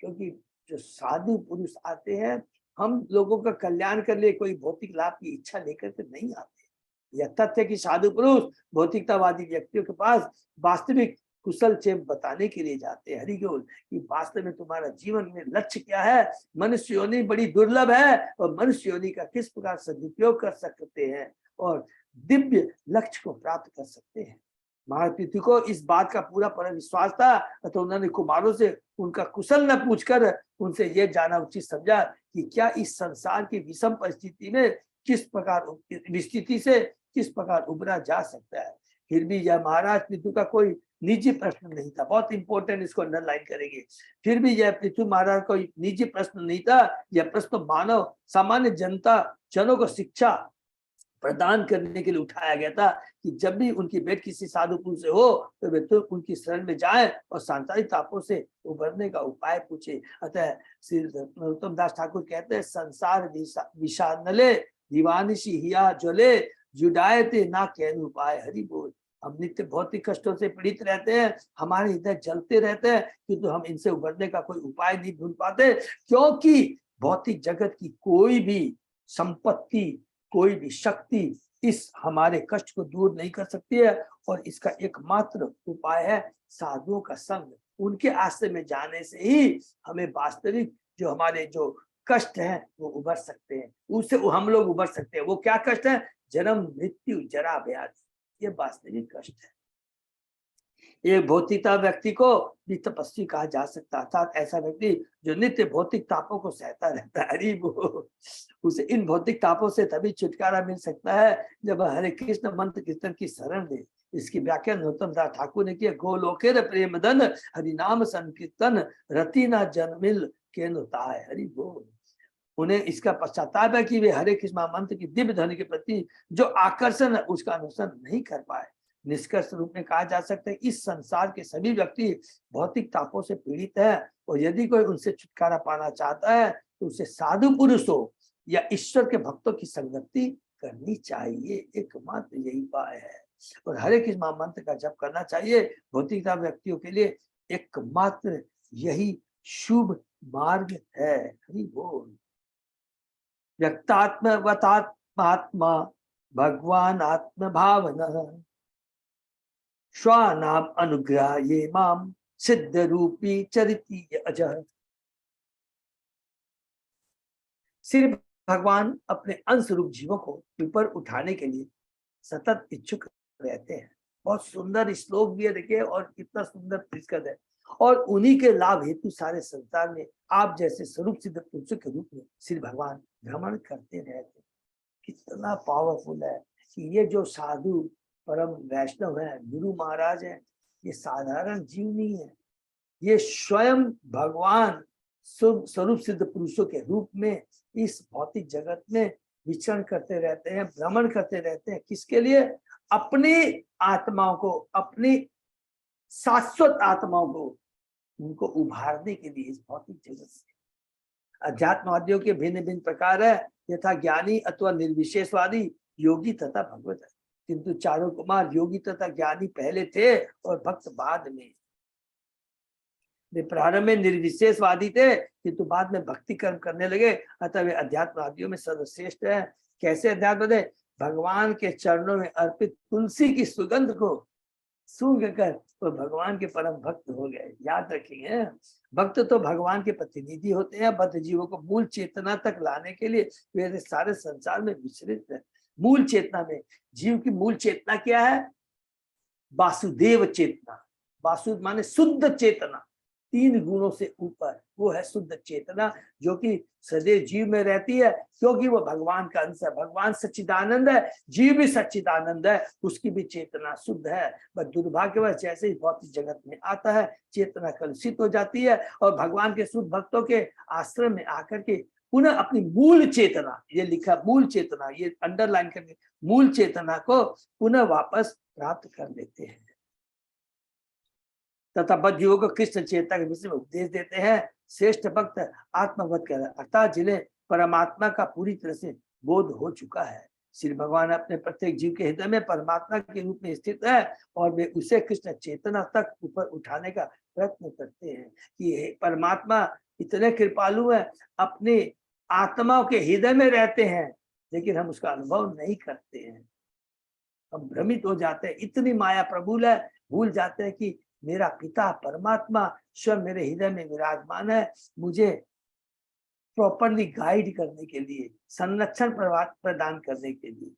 क्योंकि जो साधु पुरुष आते हैं हम लोगों का कल्याण कर लिए, कोई भौतिक लाभ की इच्छा लेकर के नहीं आते। यह तथ्य कि साधु पुरुष भौतिकतावादी व्यक्तियों के पास वास्तविक कुशल चेम बताने के लिए जाते हैं। हरि बोल। कि वास्तव में तुम्हारा जीवन में लक्ष्य क्या है, मनुष्य योनि बड़ी दुर्लभ है और मनुष्य योनि का किस प्रकार सदुपयोग कर सकते हैं और दिव्य लक्ष्य को प्राप्त कर सकते हैं। महाराज पृथ्वी को इस बात का पूरा पूरा विश्वास था, तो उन्होंने कुमारों से उनका कुशल न पूछकर उनसे यह जाना उचित समझा कि क्या इस संसार की विषम परिस्थिति में किस प्रकार स्थिति से किस प्रकार उबरा जा सकता है। फिर भी यह महाराज पृथ्वी का कोई निजी प्रश्न नहीं था। बहुत इंपॉर्टेंट, इसको अंडरलाइन करेंगे। फिर भी यह पृथ्वी महाराज कोई निजी प्रश्न नहीं था। यह प्रश्न मानव सामान्य जनता जनों को शिक्षा प्रदान करने के लिए उठाया गया था कि जब भी उनकी भेंट किसी साधु पुरुष से हो तो वे तो उनकी शरण में जाएं और सांसारिक तापों से उभरने का उपाय पूछे। अतः श्री नरोत्तम दास ठाकुर कहते हैं, संसार विषानले दीवानिशी हिया ज्वले जुडायते ना कहन उपाय। हरि बोल। हम नित्य भौतिक कष्टों से पीड़ित रहते हैं, हमारे हृदय जलते रहते हैं, किंतु हम इनसे उभरने का कोई उपाय नहीं ढूंढ पाते, क्योंकि भौतिक जगत की कोई भी संपत्ति, कोई भी शक्ति इस हमारे कष्ट को दूर नहीं कर सकती है। और इसका एकमात्र उपाय है साधुओं का संग। उनके आश्रय में जाने से ही हमें वास्तविक जो हमारे जो कष्ट हैं वो उबर सकते हैं, उससे हम लोग उबर सकते हैं। वो क्या कष्ट है? जन्म, मृत्यु, जरा, व्याधि, ये वास्तविक कष्ट है। एक भौतिकता व्यक्ति को भी तपस्वी कहा जा सकता है, अर्थात ऐसा व्यक्ति जो नित्य भौतिक तापों को सहता रहता है। हरि बोल। उसे इन भौतिक तापों से तभी छुटकारा मिल सकता है जब हरे कृष्ण मंत्र कीर्तन की शरण ले। इसकी व्याख्या नरोत्तम दास ठाकुर ने की, गोलोकेर प्रेम धन हरिनाम संकीर्तन रति न जन्मिल के नुताय। हरि बोल। उन्हें इसका पश्चाताप है कि वे हरे कृष्ण मंत्र की दिव्य ध्वनि के प्रति जो आकर्षण है उसका अनुसरण नहीं कर पाए। निष्कर्ष रूप में कहा जा सकता है इस संसार के सभी व्यक्ति भौतिक तापों से पीड़ित है, और यदि कोई उनसे छुटकारा पाना चाहता है तो उसे साधु पुरुषों या ईश्वर के भक्तों की संगति करनी चाहिए। एकमात्र यही उपाय है, और हरे कृष्ण मंत्र का जप करना चाहिए। भौतिकता व्यक्तियों के लिए एकमात्र यही शुभ मार्ग है। हरि बोल। व्यक्तात्मवतात्मात्मा भगवान आत्म भावना स्वानाम अनुग्रह ये माम सिद्ध रूपी चरिती अजह। श्री भगवान अपने अंश रूप जीवों को ऊपर उठाने के लिए सतत इच्छुक रहते हैं। बहुत सुंदर श्लोक भी है, देखिए, और कितना सुंदर पुरस्कृत है। और उन्हीं के लाभ हेतु सारे संसार में आप जैसे स्वरूप सिद्ध पुरुषों के रूप में श्री भगवान भ्रमण करते रहते। कितना पावरफुल है कि ये जो साधु परम वैष्णव है, गुरु महाराज है, ये साधारण जीव नहीं है, ये स्वयं भगवान स्वरूप सिद्ध पुरुषों के रूप में इस भौतिक जगत में विचरण करते रहते हैं, भ्रमण करते रहते हैं। किसके लिए? अपनी आत्माओं को, अपनी शाश्वत आत्माओं को, उनको उभारने के लिए इस भौतिक जगत से। अध्यात्मवादियों के भिन्न भिन्न प्रकार है, यथा ज्ञानी अथवा निर्विशेषवादी, योगी तथा भगवत। किंतु चारों कुमार योगी तथा ज्ञानी पहले थे और भक्त बाद में। वे प्रारंभ में निर्विशेषवादी थे किंतु बाद में भक्ति कर्म करने लगे, अतः वे अध्यात्मवादियों में सर्वश्रेष्ठ है। कैसे अध्यात्म है? भगवान के चरणों में अर्पित तुलसी की सुगंध को सूंघ कर वो भगवान के परम भक्त हो गए। याद रखिए, भक्त तो भगवान के प्रतिनिधि होते हैं। बद्ध जीवों को मूल चेतना तक लाने के लिए वे सारे संसार में विचरित है। मूल चेतना में, जीव की मूल चेतना क्या है? वासुदेव चेतना। वासु माने शुद्ध चेतना, 3 गुणों से ऊपर, वो है शुद्ध चेतना, जो कि सदैव जीव में रहती है, क्योंकि वो भगवान का अंश है। भगवान सच्चिदानंद है, जीव भी सच्चिदानंद है, उसकी भी चेतना शुद्ध है। बस दुर्भाग्यवश जैसे ही भौतिक जगत में आता है, चेतना कलुषित हो जाती है, और भगवान के शुद्ध भक्तों के आश्रम में आकर के पुनः अपनी मूल चेतना, ये लिखा मूल चेतना, ये अंडरलाइन करके, मूल चेतना को पुनः वापस प्राप्त कर लेते हैं। तथा बद्ध जीवों को कृष्ण चेतना के विषय में उपदेश देते हैं। श्रेष्ठ भक्त आत्मवत कह रहा है, अर्थात जिन्हें परमात्मा का पूरी तरह से बोध हो चुका है। श्री भगवान अपने प्रत्येक जीव के हृदय में परमात्मा के रूप में स्थित है, और वे उसे कृष्ण चेतना तक ऊपर उठाने का प्रयत्न करते हैं कि परमात्मा इतने कृपालु है, अपने आत्माओं के हृदय में रहते हैं, लेकिन हम उसका अनुभव नहीं करते हैं। हम भ्रमित हो जाते हैं, इतनी माया प्रबल है, भूल जाते हैं कि मेरा पिता परमात्मा स्वयं मेरे हृदय में विराजमान है, मुझे प्रॉपरली गाइड करने के लिए, संरक्षण प्रदान करने के लिए।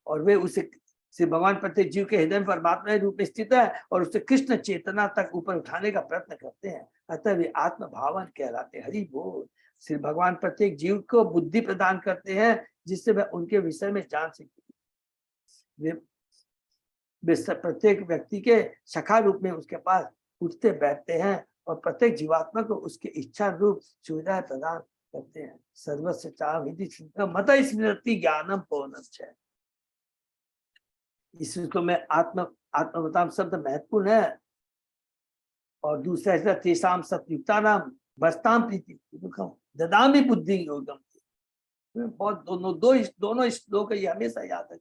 और वे उसे श्री भगवान प्रत्येक जीव के हृदय में परमात्मा के रूप में स्थित है, और उसे कृष्ण चेतना तक ऊपर उठाने का प्रयत्न करते हैं, अतः वे आत्म भावन कहलाते हैं। हरि बोल। श्री भगवान प्रत्येक जीव को बुद्धि प्रदान करते हैं, जिससे वह उनके विषय में जान सके। वे प्रत्येक व्यक्ति के सखा रूप में उसके पास उठते बैठते हैं, और प्रत्येक जीवात्मा को उसके इच्छा रूप सुविधा प्रदान करते हैं। सर्वस्व चाह मत स्मृति ज्ञानम पौनश्च। इसको में आत्मवताम शब्द महत्वपूर्ण है, और दूसरा है तेषाम सत्युक्ता नाम बस्ताम प्रीति ददामी बुद्धि योगम। बहुत दोनों श्लोक ये हमेशा याद है।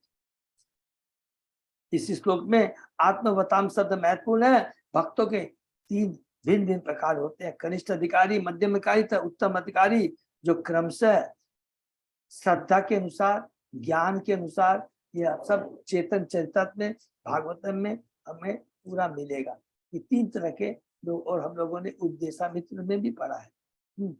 इस श्लोक में आत्मवताम शब्द महत्वपूर्ण है। भक्तों के 3 भिन्न भिन्न प्रकार होते हैं, कनिष्ठ अधिकारी, मध्यम अधिकारी तथा उत्तम अधिकारी, जो क्रमशः श्रद्धा के अनुसार, ज्ञान के अनुसार ये आप सब चेतन चरितार्थ में भागवतम में हमें पूरा मिलेगा कि 3 तरह के लोग, और हम लोगों ने उपदेशामित्र में भी पढ़ा है।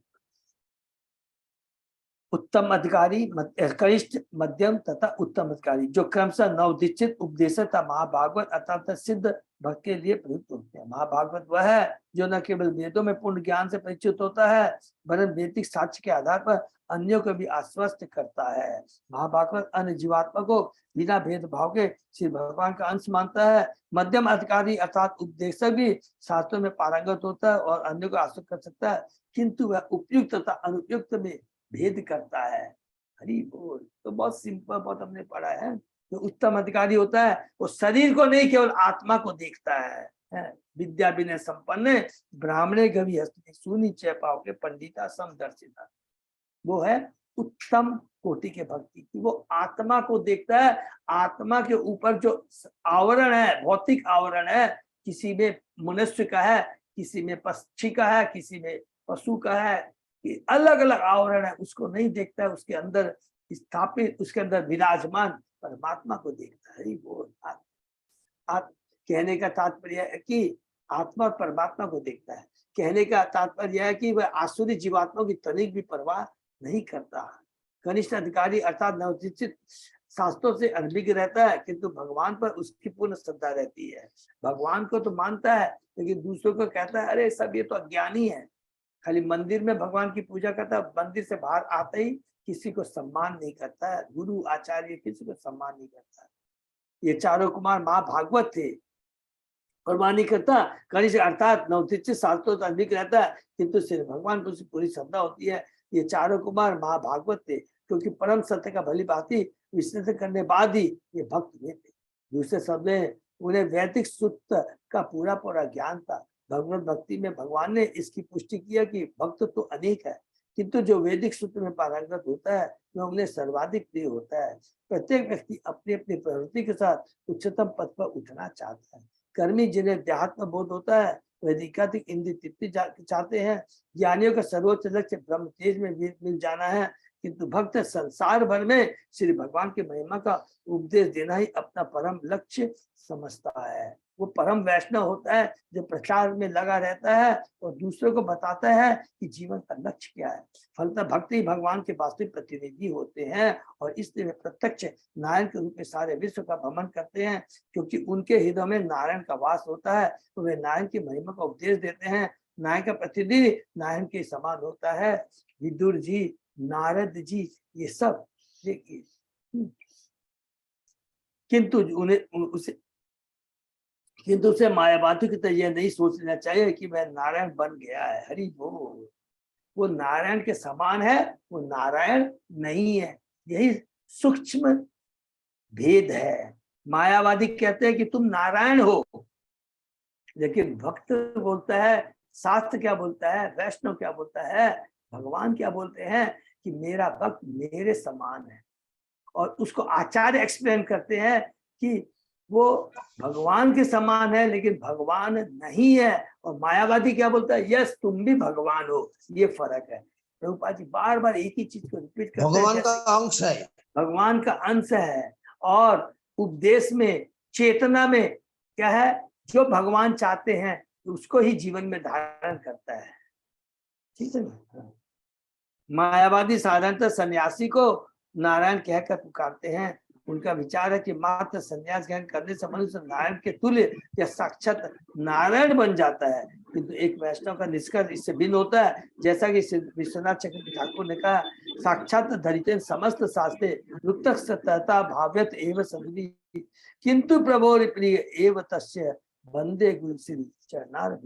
उत्तम अधिकारी, कनिष्ठ, मध्यम तथा उत्तम अधिकारी, जो क्रमशः नवदीक्षित उपदेश तथा महाभागवत अर्थात सिद्ध भक्त के लिए प्रयुक्त होते हैं। महाभागवत वह है जो न केवल वेदों में पूर्ण ज्ञान से परिचित होता है, वरन वैदिक साक्ष्य के आधार पर अन्यों को भी आश्वस्त करता है। महाभागवत अन्य जीवात्मा को बिना भेदभाव के श्री भगवान का अंश मानता है। मध्यम अधिकारी अर्थात उपदेशक भी शास्त्रों में पारंगत होता है और अन्यों को आश्वस्त कर सकता है, किंतु वह उपयुक्त तथा अनुपयुक्त में भेद करता है। हरि बोल। तो बहुत सिंपल, बहुत हमने पढ़ा है। जो उत्तम अधिकारी होता है वो शरीर को नहीं केवल आत्मा को देखता है। विद्या विनय संपन्न ब्राह्मणे गवि हस्ति सुनी चय पाव के पंडिता समदर्शिता, वो है उत्तम कोटि के भक्ति की। वो आत्मा को देखता है, आत्मा के ऊपर जो आवरण है, भौतिक आवरण है, किसी में मनुष्य का है, किसी में पक्षी का है, किसी में पशु का है, अलग अलग आवरण है, उसको नहीं देखता है। उसके अंदर स्थापित, उसके अंदर विराजमान परमात्मा को देखता है। वो कहने का तात्पर्य है कि आत्मा परमात्मा को देखता है। कहने का तात्पर्य है कि वह आसुरी जीवात्मा की तनिक भी परवाह नहीं करता। कनिष्ठ अधिकारी अर्थात नवदीक्षित शास्त्रों से अनभिज्ञ रहता है, किंतु भगवान पर उसकी पूर्ण श्रद्धा रहती है। भगवान को तो मानता है, लेकिन दूसरों को कहता है अरे सब ये तो अज्ञानी है। खाली मंदिर में भगवान की पूजा करता है, मंदिर से बाहर आते ही किसी को सम्मान नहीं करता है, गुरु आचार्य किसी को सम्मान नहीं करता है। ये चारों कुमार महाभागवत थे, परवाह नहीं करता। कनिष्ठ अर्थात नवदीक्षित शास्त्रों से अधिक रहता है, किंतु श्री भगवान पर पूरी श्रद्धा होती है। ये चारों कुमार महाभागवत थे, क्योंकि परम सत्य का भली भांति विश्लेषण करने बाद ही ये भक्त हुए थे। दूसरे शब्द में उन्हें वैदिक सूत्र का पूरा पूरा ज्ञान था। भगवत भक्ति में भगवान ने इसकी पुष्टि किया कि भक्त तो अनेक है, किंतु जो वैदिक सूत्र में पारंगत होता है वह उन्हें सर्वाधिक प्रिय होता है। प्रत्येक व्यक्ति अपनी अपनी प्रवृत्ति के साथ उच्चतम पद पर उठना चाहता है। कर्मी जिन्हें देहात्म बोध होता है वह अधिकाधिक इंद्रिय तृप्ति चाहते हैं। ज्ञानियों का सर्वोच्च लक्ष्य ब्रह्म तेज में मिल जाना है, किंतु भक्त संसार भर में श्री भगवान की महिमा का उपदेश देना ही अपना परम लक्ष्य समझता है। वो परम वैष्णव होता है जो प्रचार में लगा रहता है और दूसरों को बताता है कि जीवन का लक्ष्य क्या है। फलतः भक्त ही भगवान के वास्तविक प्रतिनिधि होते हैं, और इसलिए वे प्रत्यक्ष नारायण के रूप में सारे विश्व का भ्रमण करते हैं। क्योंकि उनके हृदय में नारायण का वास होता है, तो वे नारायण की महिमा का उपदेश देते हैं। नारायण का प्रतिनिधि नारायण के समान होता है। विदुर जी, नारद जी, ये सब देखिए, किंतु उसे मायावादी की तरह यह नहीं सोच लेना चाहिए कि वह नारायण बन गया है। हरि बोल। वो नारायण के समान है, वो नारायण नहीं है। यही सूक्ष्म भेद है। मायावादी कहते हैं कि तुम नारायण हो, लेकिन भक्त बोलता है, शास्त्र क्या बोलता है, वैष्णव क्या बोलता है, भगवान क्या बोलते हैं कि मेरा भक्त मेरे समान है। और उसको आचार्य एक्सप्लेन करते हैं कि वो भगवान के समान है लेकिन भगवान नहीं है। और मायावादी क्या बोलता है, यस तुम भी भगवान हो। ये फर्क है। प्रभुपाद जी बार बार एक ही चीज को रिपीट करते हैं, भगवान का अंश है, भगवान का अंश है। और उपदेश में, चेतना में क्या है, जो भगवान चाहते हैं उसको ही जीवन में धारण करता है। ठीक है ना। मायावादी साधारणतः सन्यासी को नारायण कहकर पुकारते हैं। उनका विचार है कि मात्र संन्यास ग्रहण करने से मनुष्य नारायण के तुल्य या साक्षात नारायण बन जाता है। किंतु एक वैष्णव का निष्कर्ष इससे भिन्न होता है। जैसा कि विश्वनाथ चक्रवर्ती ठाकुर ने कहा, साक्षात धरिते समस्त शास्त्रे रुक्तः सतता भाव्यत एव सदवी, किंतु प्रभो प्रिय एव तस्य वंदे गुरु श्री चरणार।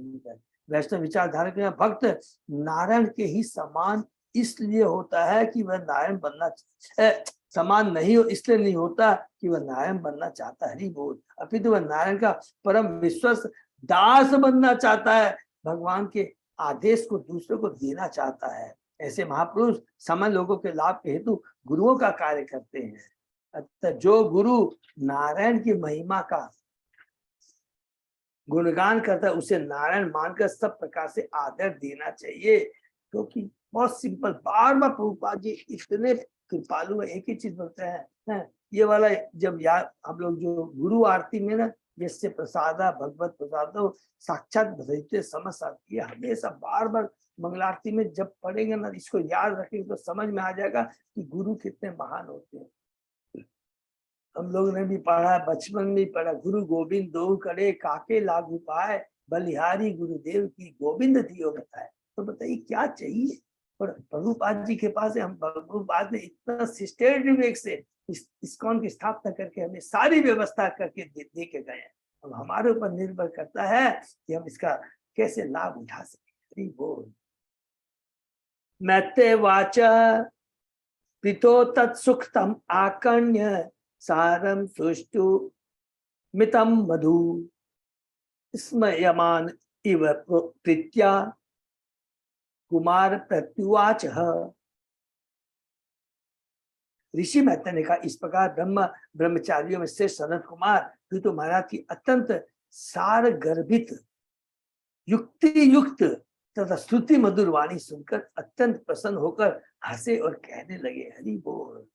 वैष्णव विचारधारा के भक्त नारायण के ही समान इसलिए होता है कि वह नारायण बनना, समान नहीं हो इसलिए नहीं होता कि वह नारायण बनना चाहता है। नहीं बोल, अपितु वह नारायण का परम विश्वास दास बनना चाहता है। भगवान के आदेश को दूसरों को देना चाहता है। ऐसे महापुरुष समय लोगों के लाभ के हेतु गुरुओं का कार्य करते हैं। अतः जो गुरु नारायण की महिमा का गुणगान करता है उसे नारायण मानकर सब प्रकार से आदर देना चाहिए। क्योंकि बहुत सिंपल, बार बार प्रभुपाद जी इतने कृपालु है, एक ही चीज बोलते हैं, ये वाला जब याद हम लोग जो गुरु आरती में ना, जिससे प्रसादा भगवत प्रसादो साक्षात भजते समझ सकती है, हमेशा बार बार मंगल आरती में जब पढ़ेंगे ना, इसको याद रखेंगे तो समझ में आ जाएगा कि गुरु कितने महान होते हैं। हम लोग ने भी पढ़ा, बचपन में पढ़ा, गुरु गोविंद दो करे काके लागू पाए, बलिहारी गुरुदेव की गोविंद दियो बताए। तो बताइए क्या चाहिए। और प्रभुपाद जी के पास है, हम प्रभुपाद ने इतना सिस्टेमेटिक से इस्कॉन की स्थापना करके हमें सारी व्यवस्था करके दे के गए हैं। अब हमारे ऊपर निर्भर करता है कि हम इसका कैसे लाभ उठा सके। बोल मैत्ते वाचा पितो तत्सुखतम आकर्ण्य सारम सुष्टु मितम मधु स्मयमान इव प्रीत्या कुमार प्रत्युवाच। ऋषि मेहता ने कहा, इस प्रकार ब्रह्मचारियों में से सनत कुमार पितु महाराज की अत्यंत सार गर्भित युक्ति युक्त तथा श्रुति मधुर वाणी सुनकर अत्यंत प्रसन्न होकर हंसे और कहने लगे, हरि बोल।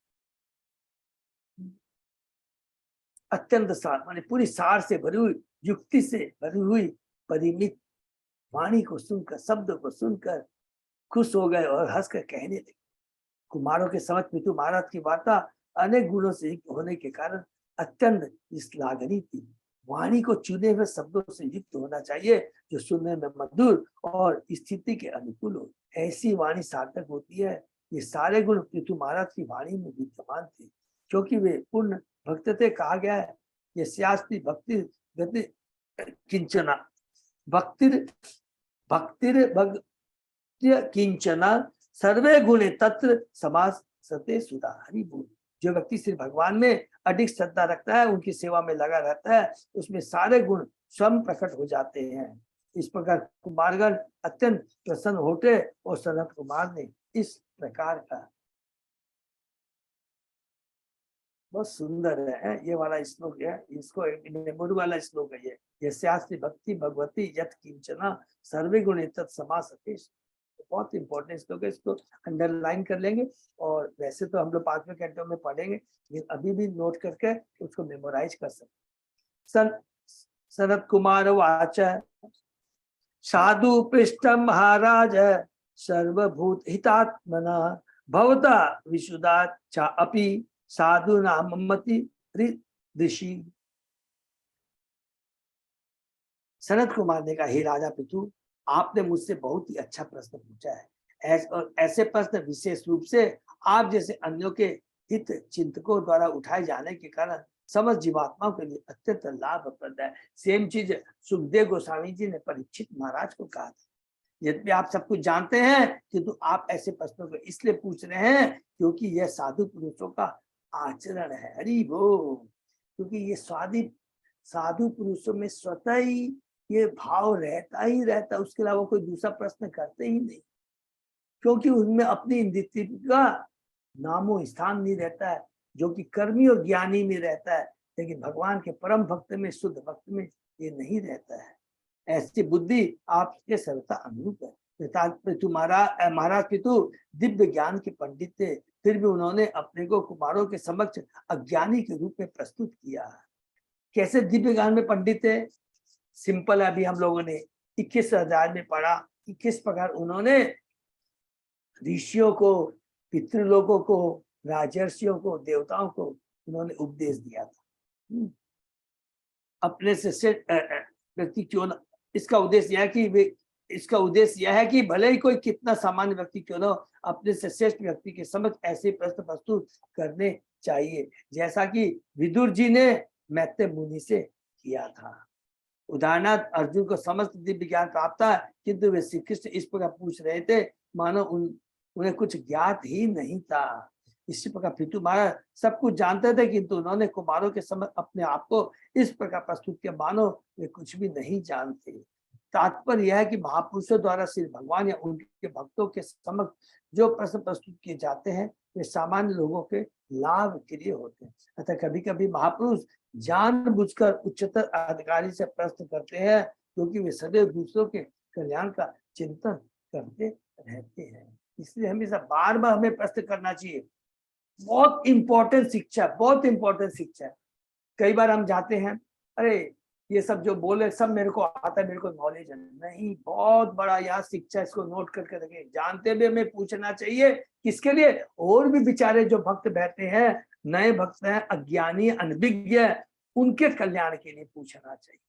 अत्यंत सार माने पूरी सार से भरी हुई, युक्ति से भरी हुई परिमित वाणी को सुनकर, शब्द को सुनकर खुश हो गए और हंसकर कहने लगे। कुमारों के समझ पितु महाराज की वार्ता अनेक गुणों से युक्त होने के कारण अत्यंत श्लाघनीय थी। वाणी को चुने हुए शब्दों से युक्त होना चाहिए जो सुनने में मधुर और स्थिति के अनुकूल हो। ऐसी वाणी सार्थक होती है। ये सारे गुण पितु महाराज की वाणी में विद्यमान थे, क्योंकि वे पूर्ण भक्त थे। कहा गया है, ये शास्त्री भक्ति गति किंचना भक्तिर भक्तिर भक्ति किंचना सर्वे गुणे तत्र समास सते सुधा। हरि बोल। जो व्यक्ति श्री भगवान में अधिक श्रद्धा रखता है, उनकी सेवा में लगा रहता है, उसमें सारे गुण स्वयं प्रकट हो जाते हैं। इस प्रकार कुमारगण अत्यंत प्रसन्न होते और सनत कुमार ने इस प्रकार का, बहुत सुंदर है ये वाला श्लोक है, इसको मेमोरी वाला श्लोक है ये शास्त्री भक्ति भगवती यत किंचना सर्वे गुण तत् समासते। बहुत इंपॉर्टेंट श्लोक है, इसको अंडरलाइन कर लेंगे। और वैसे तो हम लोग 5वें कैंटो में पढ़ेंगे, लेकिन अभी भी नोट करके उसको मेमोराइज कर सकते। सनत कुमार वाच साधु पृष्ठम महाराज सर्वभूत हितात्मना भवता विशुदा चा अपि साधु नाममति ऋषि। सनत कुमार ने कहा, हे राजा पितु, आपने मुझसे बहुत ही अच्छा प्रश्न पूछा है। ऐसे प्रश्न विशेष रूप से आप जैसे अन्यों के हित चिंतकों द्वारा उठाए जाने के कारण समस्त जीवात्माओं के लिए अत्यंत लाभप्रद है। सेम चीज सुखदेव गोस्वामी जी ने परीक्षित महाराज को कहा था। यद्यपि आप सब कुछ जानते हैं, किंतु आप ऐसे प्रश्नों को इसलिए पूछ रहे हैं क्योंकि यह साधु पुरुषों का आचरण है। हरि बोल। क्योंकि ये साधु पुरुषों में स्वतः ही ये भाव रहता ही रहता, उसके अलावा कोई दूसरा प्रश्न करते ही नहीं, क्योंकि उनमें अपनी इंद्रिय का नामो स्थान नहीं रहता है, जो कि कर्मी और ज्ञानी में रहता है। लेकिन भगवान के परम भक्त में, शुद्ध भक्त में ये नहीं रहता है। ऐसी बुद्धि आपके सर्वथा अनुरूप है। तुम्हारा महाराज पितु दिव्य ज्ञान के पंडित थे, फिर भी उन्होंने अपने को कुमारों के समक्ष अज्ञानी के रूप में प्रस्तुत किया। कैसे दिव्य ज्ञान में पंडित है? सिंपल है, अभी हम लोगों ने 21 अध्याय में पढ़ा कि किस प्रकार उन्होंने ऋषियों को, पितृलोकों को, राजर्षियों को, देवताओं को उन्होंने उपदेश दिया था। अपने से व्यक्ति क्यों ना, इसका उद्देश्य यह है कि भले ही कोई कितना सामान्य व्यक्ति क्यों ना, अपने से श्रेष्ठ व्यक्ति के समक्ष ऐसे प्रश्न प्रस्तुत करने चाहिए, जैसा कि विदुर जी ने मैत्रेय मुनि से किया था। उदाहरणार्थ, अर्जुन को समस्त दिव्य ज्ञान प्राप्त था, किंतु वे श्री कृष्ण इस प्रकार पूछ रहे थे मानो उन्हें कुछ ज्ञात ही नहीं था। इसी प्रकार पितु महाराज सब कुछ जानते थे, किंतु उन्होंने कुमारों के समक्ष अपने आप को इस प्रकार प्रस्तुत किया मानो वे कुछ भी नहीं जानते। तात्पर्य यह है कि महापुरुषों द्वारा श्री भगवान या उनके भक्तों के समक्ष जो प्रश्न प्रस्तुत किए जाते हैं, वे सामान्य लोगों के लाभ के लिए होते हैं। अतः कभी कभी महापुरुष जानबूझकर उच्चतर अधिकारी से प्रश्न करते हैं, क्योंकि वे सदैव दूसरों के कल्याण का चिंतन करते रहते हैं। इसलिए हमेशा बार बार हमें प्रश्न करना चाहिए, बहुत इंपॉर्टेंट शिक्षा, बहुत इंपॉर्टेंट शिक्षा। कई बार हम जाते हैं, अरे ये सब जो बोले सब मेरे को आता है, मेरे को नॉलेज है, नहीं, बहुत बड़ा यहाँ शिक्षा, इसको नोट करके रखें। जानते हुए हमें पूछना चाहिए, किसके लिए? और भी बेचारे जो भक्त बैठे हैं, नए भक्त हैं, अज्ञानी अनभिज्ञ, उनके कल्याण के लिए पूछना चाहिए।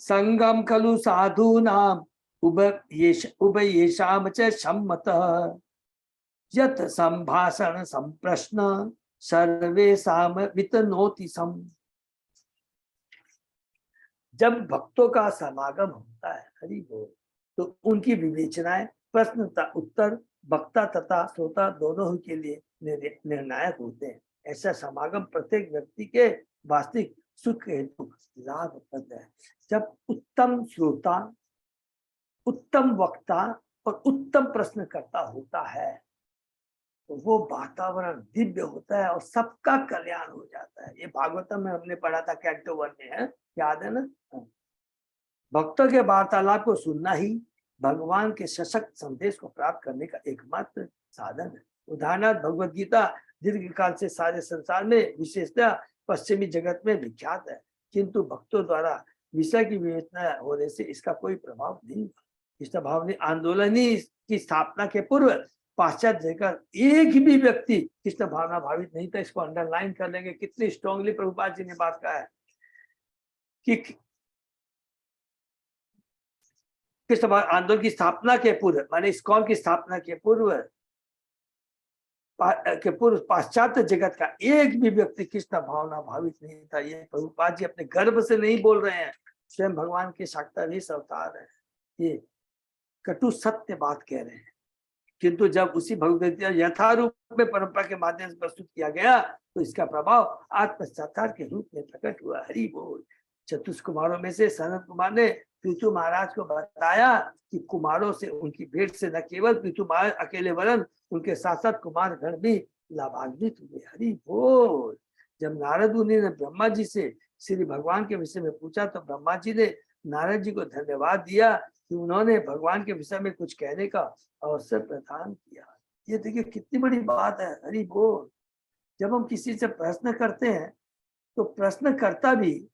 संगम खलु साधु नाम उभयेषाम च सम्मतः यत संभाषण संप्रश्न सर्वेषाम वितनोति सम। जब भक्तों का समागम होता है, हरि बोल, तो उनकी विवेचनाएं, प्रश्न तथा उत्तर वक्ता तथा श्रोता दोनों के लिए निर्णायक होते हैं। ऐसा समागम प्रत्येक व्यक्ति के वास्तविक सुख हेतु लाभप्रद है। जब उत्तम श्रोता, उत्तम वक्ता और उत्तम प्रश्नकर्ता होता है, तो वो वातावरण दिव्य होता है और सबका कल्याण हो जाता है। ये भागवतम में हमने पढ़ा था, कैंटो 1 में है, याद है ना? भक्तों के वार्तालाप को सुनना ही भगवान के सशक्त संदेश को प्राप्त करने का एकमात्र साधन है। उदाहरणार्थ भगवत गीता दीर्घ काल से सारे संसार में, विशेषतः पश्चिमी जगत में विख्यात है, किंतु भक्तों द्वारा विषय की विवेचना होने से इसका कोई प्रभाव नहीं हुआ। कृष्ण भावनी आंदोलनी की स्थापना के पूर्व पाश्चात्य जगत एक भी व्यक्ति कृष्ण भावना भावित नहीं था। इसको अंडरलाइन कर लेंगे, कितनी स्ट्रांगली प्रभुपाद जी ने बात कहा है कि कृष्ण आंदोलन की स्थापना के पूर्व, माने इस्कॉन की स्थापना के पूर्व पाश्चात्य जगत का एक भी व्यक्ति कृष्ण भावना भावित नहीं था। ये प्रभुपाद जी अपने गर्भ से नहीं बोल रहे हैं, स्वयं भगवान के साक्षात अवतार है, ये कटु सत्य बात कह रहे हैं। किंतु जब उसी भगवत यथारूप में परंपरा के माध्यम से प्रस्तुत किया गया, तो इसका प्रभाव आत्मसाक्षात्कार के रूप में प्रकट हुआ। हरि बोल। चतुष कुमारों में से सनत कुमार ने पृथु महाराज को बताया कि कुमारों से, उनकी भेंट से न केवल पृथु महाराज अकेले वरन उनके साथ साथ कुमार गण भी लाभान्वित हुए। हरि बोल। जब नारद मुनि ने ब्रह्मा जी से श्री भगवान के विषय में पूछा, तो ब्रह्मा जी ने नारद जी को धन्यवाद दिया कि उन्होंने भगवान के विषय में कुछ कहने का अवसर प्रदान किया। ये देखिए कितनी बड़ी बात है। हरि बोल। जब हम किसी से प्रश्न करते हैं, तो प्रश्नकर्ता भी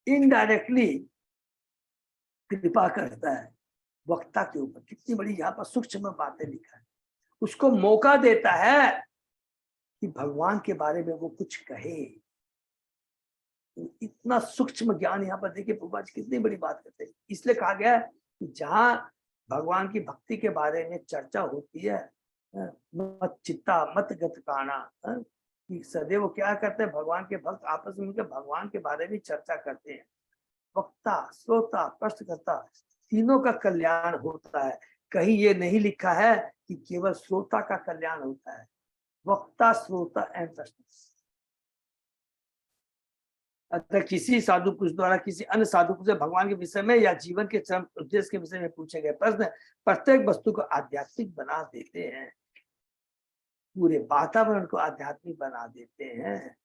इनडायरेक्टली कृपा करता है वक्ता के ऊपर। कितनी बड़ी यहाँ पर सूक्ष्म बातें लिखा है। उसको मौका देता है कि भगवान के बारे में वो कुछ कहे। इतना सूक्ष्म ज्ञान यहाँ पर देखिए प्रभुपाद जी कितनी बड़ी बात करते हैं। इसलिए कहा गया है कि जहाँ भगवान की भक्ति के बारे में चर्चा होती है, मत चित्ता मत गत काना, कि सदैव क्या करते हैं, भगवान के भक्त आपस में मिलकर भगवान के बारे में चर्चा करते हैं। वक्ता, श्रोता, प्रश्नकर्ता तीनों का कल्याण होता है। कहीं ये नहीं लिखा है कि केवल श्रोता का कल्याण होता है। वक्ता, श्रोता एंड प्रश्न। अतः किसी साधु पुरुष द्वारा किसी अन्य साधु पुरुष से भगवान के विषय में या जीवन के चरम उद्देश्य के विषय में पूछे गए प्रश्न प्रत्येक वस्तु को आध्यात्मिक बना देते हैं, पूरे वातावरण को आध्यात्मिक बना देते हैं,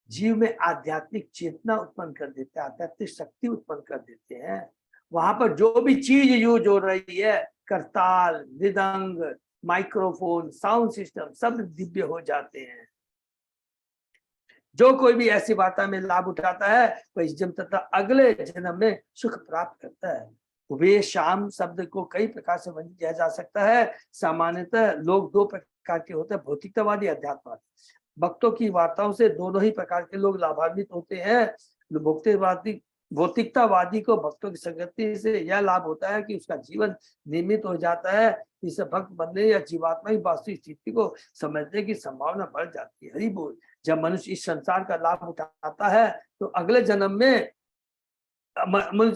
जीव में आध्यात्मिक चेतना उत्पन्न कर देते हैं, आध्यात्मिक शक्ति उत्पन्न कर देते हैं। वहां पर जो भी चीज यूज हो रही है, करताल, मृदंग, माइक्रोफोन, साउंड सिस्टम, सब दिव्य हो जाते हैं। जो कोई भी ऐसी वार्ता में लाभ उठाता है, वह इस जन्म तथा अगले जन्म में सुख प्राप्त करता है। वे शाम शब्द को कई प्रकार से वर्णित किया जा सकता है। सामान्यतः लोग दो प्रकार के होते हैं, भौतिकतावादी, अध्यात्मवादी। भक्तों की वार्ताओं से दोनों ही प्रकार के लोग लाभान्वित होते हैं। भौतिकतावादी को भक्तों की संगति से यह लाभ होता है कि उसका जीवन नियमित हो जाता है, इससे भक्त बनने या जीवात्मा की वास्तविक स्थिति को समझने की संभावना बढ़ जाती है। हरि बोल। जब मनुष्य इस संसार का लाभ उठाता है, तो अगले जन्म में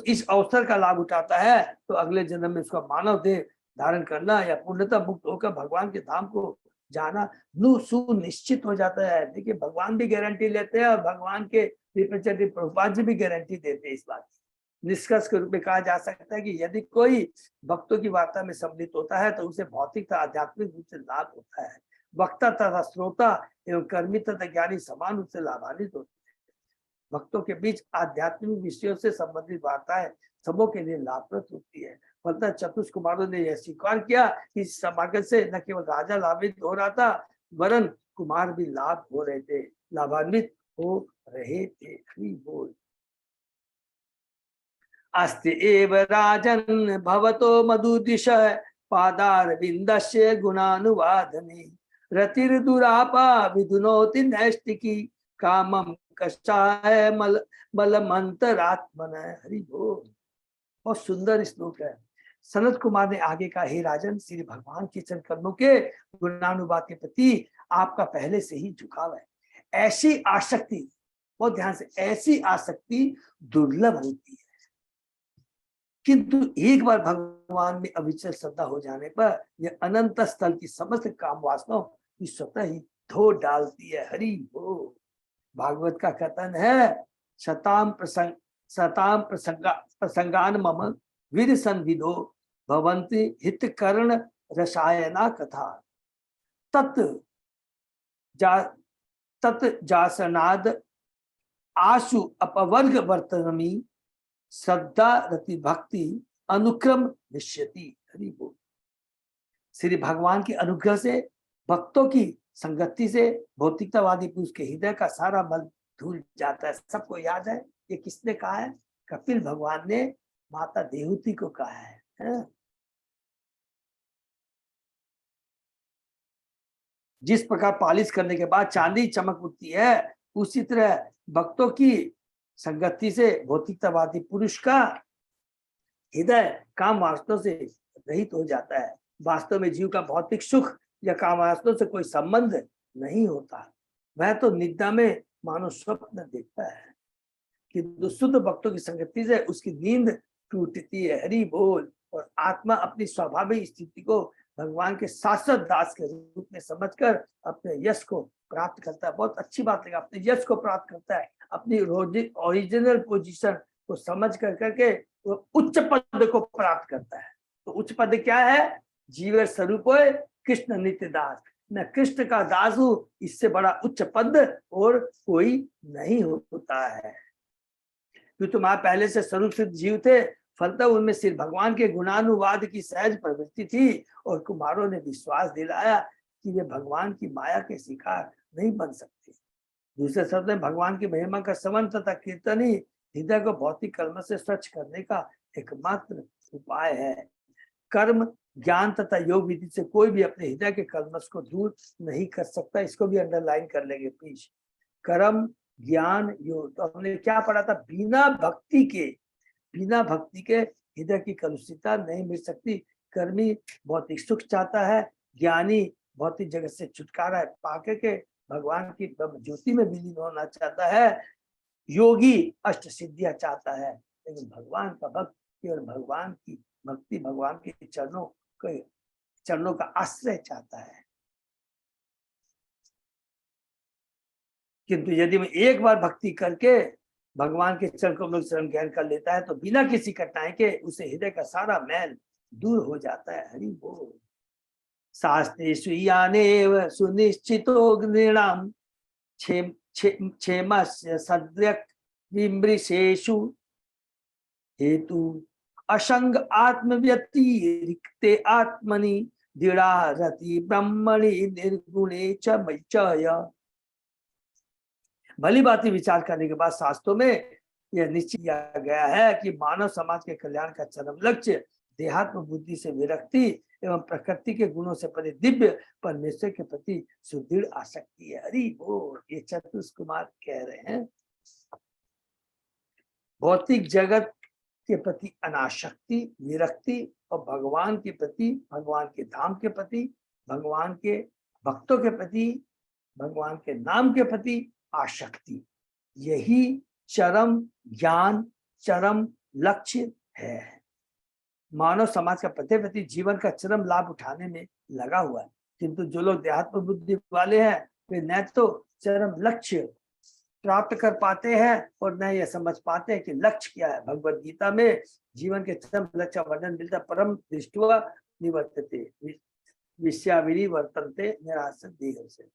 इस अवसर का लाभ उठाता है, तो अगले जन्म में उसका मानव देह धारण करना या पूर्णतः मुक्त होकर भगवान के धाम को जाना सुनिश्चित हो जाता है। देखिए भगवान भी गारंटी लेते हैं और भगवान के रिप्रेजेंटेटिव प्रभुपाद जी भी गारंटी देते हैं इस बात की। निष्कर्ष के रूप में कहा जा सकता है कि यदि कोई भक्तों की वार्ता में सम्मिलित होता है, तो उसे भौतिक तथा आध्यात्मिक रूप से लाभ होता है। वक्ता तथा श्रोता एवं कर्मी तथा ज्ञानी समान रूप से लाभान्वित होते हैं। भक्तों के बीच आध्यात्मिक विषयों से संबंधित वार्ताएं सबों के लिए लाभप्रद होती है। फलतः चतुष कुमारों ने यह स्वीकार किया कि इस समागम से न केवल राजा लाभान्वित हो रहा था, वरन कुमार भी लाभान्वित हो रहे थे। हरि बोल। अस्ति एव राजन् भवतो मधुदिश पादारविन्दस्य गुणानुवादने रतिर्दुरापा विधुनोति नैष्टिकी कामं कषाय मलमंतरात्मन। हरि बोल। बहुत सुंदर श्लोक है। सनत कुमार ने आगे कहा, हे राजन, श्री भगवान के चरण कमलों के गुणानुवाद के प्रति आपका पहले से ही झुकाव है। ऐसी आसक्ति, बहुत ध्यान से, ऐसी आसक्ति दुर्लभ होती है, किंतु एक बार भगवान में अविचल श्रद्धा हो जाने पर यह अनंत स्थल की समस्त काम वासनाओं की स्वतः ही धो डालती है। हरि बोल। भागवत का कथन है, शताम प्रसंगान मम वीर संविदो भवन्ति हित कर्ण रसायना कथा तत् जासनाद आशु अपवर्ग वर्तनमी श्रद्धा रति भक्ति अनुक्रम निश्यति। हरि बोल। श्री भगवान के अनुग्रह से, भक्तों की संगति से भौतिकतावादी पुरुष के हृदय का सारा मल धुल जाता है। सबको याद है, ये किसने कहा है? कपिल भगवान ने माता देवहूति को कहा है। जिस प्रकार पालिश करने के बाद चांदी चमक उठती है, उसी तरह भक्तों की संगति से भौतिकतावादी पुरुष का हृदय काम वासनाओं से रहित हो जाता है। वास्तव में जीव का भौतिक सुख या काम वासनाओं से कोई संबंध नहीं होता। वह तो निद्रा में मानो स्वप्न देखता है, कि शुद्ध भक्तों की संगति से उसकी नींद टूटती है। हरि बोल। और आत्मा अपनी स्वाभाविक स्थिति को भगवान के शाश्वत दास के रूप में समझकर अपने यश को प्राप्त करता है। बहुत अच्छी बात है, अपने यश को प्राप्त करता है, अपनी ओरिजिनल पोजीशन को समझ करके वो उच्च पद को प्राप्त करता है। तो उच्च पद क्या है? जीव स्वरूप कृष्ण नित्य दास। मैं कृष्ण का दास हूं, इससे बड़ा उच्च पद और कोई नहीं होता है। क्योंकि तुम्हारे पहले से स्वरूप सिद्ध जीव थे, फलतः उनमें श्री भगवान के गुणानुवाद की सहज प्रवृत्ति थी, और कुमारों ने विश्वास दिलाया कि वे भगवान की माया के शिकार नहीं बन सकते। दूसरे शब्द में, भगवान की महिमा का श्रवण तथा कीर्तन ही हृदय को भौतिक कर्म से स्वच्छ करने का एकमात्र उपाय है। कर्म, ज्ञान तथा योग विधि से कोई भी अपने हृदय के कल्मश को दूर नहीं कर सकता। इसको भी अंडरलाइन कर लेंगे प्लीज। कर्म, ज्ञान, योग, तो हमने क्या पढ़ा था? बिना भक्ति के हृदय की कलुषितता नहीं मिल सकती। कर्मी भौतिक सुख चाहता है, ज्ञानी भौतिक जगत से छुटकारा पाके के भगवान की ब्रह्म ज्योति में विलीन होना चाहता है, योगी अष्ट सिद्धियां चाहता है। लेकिन भगवान का भक्त केवल भगवान की भक्ति, भगवान के चरणों का आश्रय चाहता है। किंतु यदि मैं एक बार भक्ति करके भगवान के चरण कमलों से ग्रहण कर लेता है, तो बिना किसी कठिनाई के उसे हृदय का सारा मैल दूर हो जाता है। हरि बोल। शास्त्रेषु यानेव सुनिश्चितो नृणाम क्षेमस्य सद्यक विमृशेषु हेतु असंग आत्मव्यतिरिक्ते आत्मनि दृढ़ा रति ब्रह्मणि निर्गुणे च मय्चय। भली बाती विचार करने के बाद शास्त्रों में यह निश्चय किया गया है कि मानव समाज के कल्याण का चरम लक्ष्य देहात्म बुद्धि से विरक्ति एवं प्रकृति के गुणों से परे दिव्य परमेश्वर के प्रति सुदृढ़ आसक्ति है। हरि बोल। ये चतुष कुमार कह रहे हैं, भौतिक जगत के प्रति अनासक्ति, विरक्ति, और भगवान के प्रति, भगवान के धाम के प्रति, भगवान के भक्तों के प्रति, भगवान के नाम के प्रति आसक्ति, यही चरम ज्ञान, चरम लक्ष्य है। मानव समाज का प्रति जीवन का चरम लाभ उठाने में लगा हुआ है, किंतु जो लोग देहात्म बुद्धि वाले हैं, वे न तो चरम लक्ष्य प्राप्त कर पाते हैं और न यह समझ पाते हैं कि लक्ष्य क्या है। भगवद गीता में जीवन के चरम लक्ष्य का वर्णन मिलता, परम दृष्ट्वा निवर्तते विश्याविरी वर्तन्ते निराश देह से।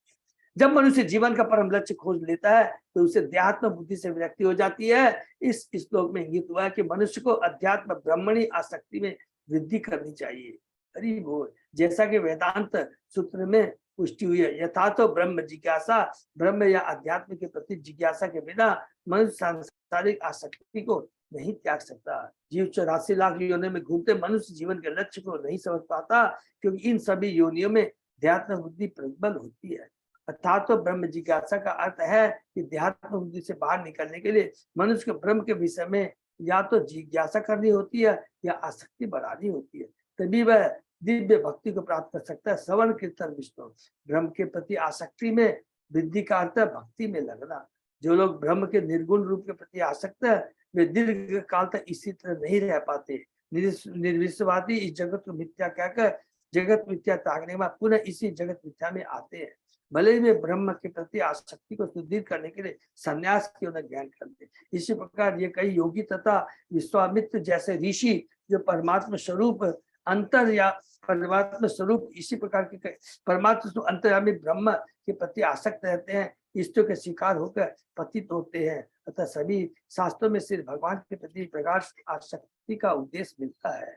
जब मनुष्य जीवन का परम लक्ष्य खोज लेता है तो उसे देहात्म बुद्धि से विरक्ति हो जाती है। इस श्लोक में इंगित हुआ है कि मनुष्य को अध्यात्म ब्रह्मणी आसक्ति में वृद्धि करनी चाहिए। हरि बोल। जैसा कि वेदांत सूत्र में पुष्टि हुई है, यथा तो ब्रह्म जिज्ञासा, ब्रह्म या अध्यात्म के प्रति जिज्ञासा के बिना मनुष्य सांसारिक आसक्ति को नहीं त्याग सकता। जीव 84 लाख योनियों में घूमते मनुष्य जीवन के लक्ष्य को नहीं समझ पाता, क्योंकि इन सभी योनियों में ध्यात्म बुद्धि प्रबल होती है। अर्थात तो ब्रह्म जिज्ञासा का अर्थ है कि ध्यात्म बुद्धि से बाहर निकलने के लिए मनुष्य को ब्रह्म के विषय में या तो जिज्ञासा करनी होती है या आसक्ति बढ़ानी होती है, तभी वह दिव्य भक्ति को प्राप्त कर सकता है। श्रवण कीर्तन विष्णु, ब्रह्म के प्रति आसक्ति में वृद्धि का अर्थ है भक्ति में लगना। जो लोग ब्रह्म के निर्गुण रूप के प्रति आसक्त है, वे दीर्घ काल तक इसी तरह नहीं रह पाते। निर्विश्वादी इस जगत को मिथ्या कहकर जगत मिथ्या त्यागने में पुनः इसी जगत मिथ्या में आते हैं। भले ही वे ब्रह्म के प्रति आसक्ति को सुदृढ़ करने के लिए संन्यास क्यों न ग्रहण करते। इसी प्रकार ये कई योगी तथा विश्वामित्र जैसे ऋषि जो परमात्मा स्वरूप अंतर या परमात्मा स्वरूप इसी प्रकार के परमात्मा अंतर्यामी ब्रह्म के प्रति आसक्त रहते हैं, इष्टों के शिकार होकर पतित होते हैं। अतः सभी शास्त्रों में सिर्फ भगवान के प्रति प्रगाढ़ आसक्ति का उद्देश्य मिलता है।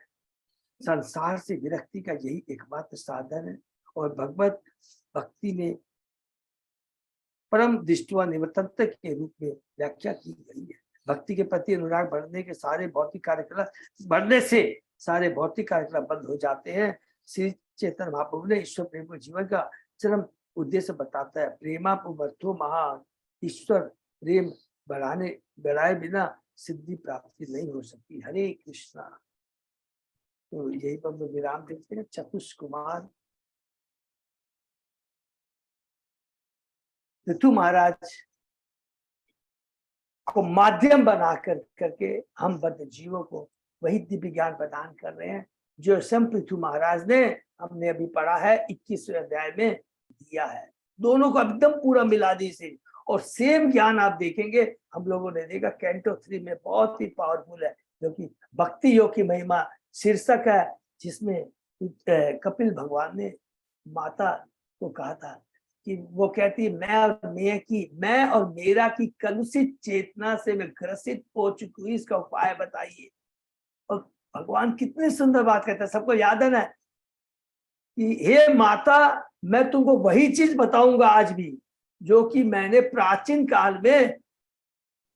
संसार से विरक्ति का यही एकमात्र साधन है और भगवत भक्ति में परम दृष्टि निवर्तन के रूप में व्याख्या की गई है। भक्ति के प्रति अनुराग बढ़ने के सारे भौतिक कार्यक्रम बढ़ने से सारे भौतिक कार्यक्रम बंद हो जाते हैं। श्री चैतन्य महाप्रभु ने ईश्वर प्रेम को जीवन का चरम उद्देश्य बताता है। प्रेमा पुमर्थो महान, ईश्वर प्रेम बढ़ाए बिना सिद्धि प्राप्ति नहीं हो सकती। हरे कृष्णा। तो यही पर हम लोग विराम देते हैं। चतुष कुमार ऋतु महाराज को माध्यम बना करके हम बद्ध जीवों को वही दिव्य ज्ञान प्रदान कर रहे हैं जो स्वयं पृथु महाराज ने, हमने अभी पढ़ा है 21वें अध्याय में दिया है। दोनों को एकदम पूरा मिला दी से, और सेम ज्ञान आप देखेंगे हम लोगों ने देखा कैंटो 3 में, बहुत ही पावरफुल है, जो कि भक्ति योग की महिमा शीर्षक है, जिसमें कपिल भगवान ने माता को कहा था कि वो कहती मैं और मेरा की कलुषित चेतना से मैं ग्रसित हो चुकी हूँ, इसका उपाय बताइए। और भगवान कितनी सुंदर बात कहते हैं, सबको याद है ना कि हे माता, मैं तुमको वही चीज बताऊंगा आज भी जो कि मैंने प्राचीन काल में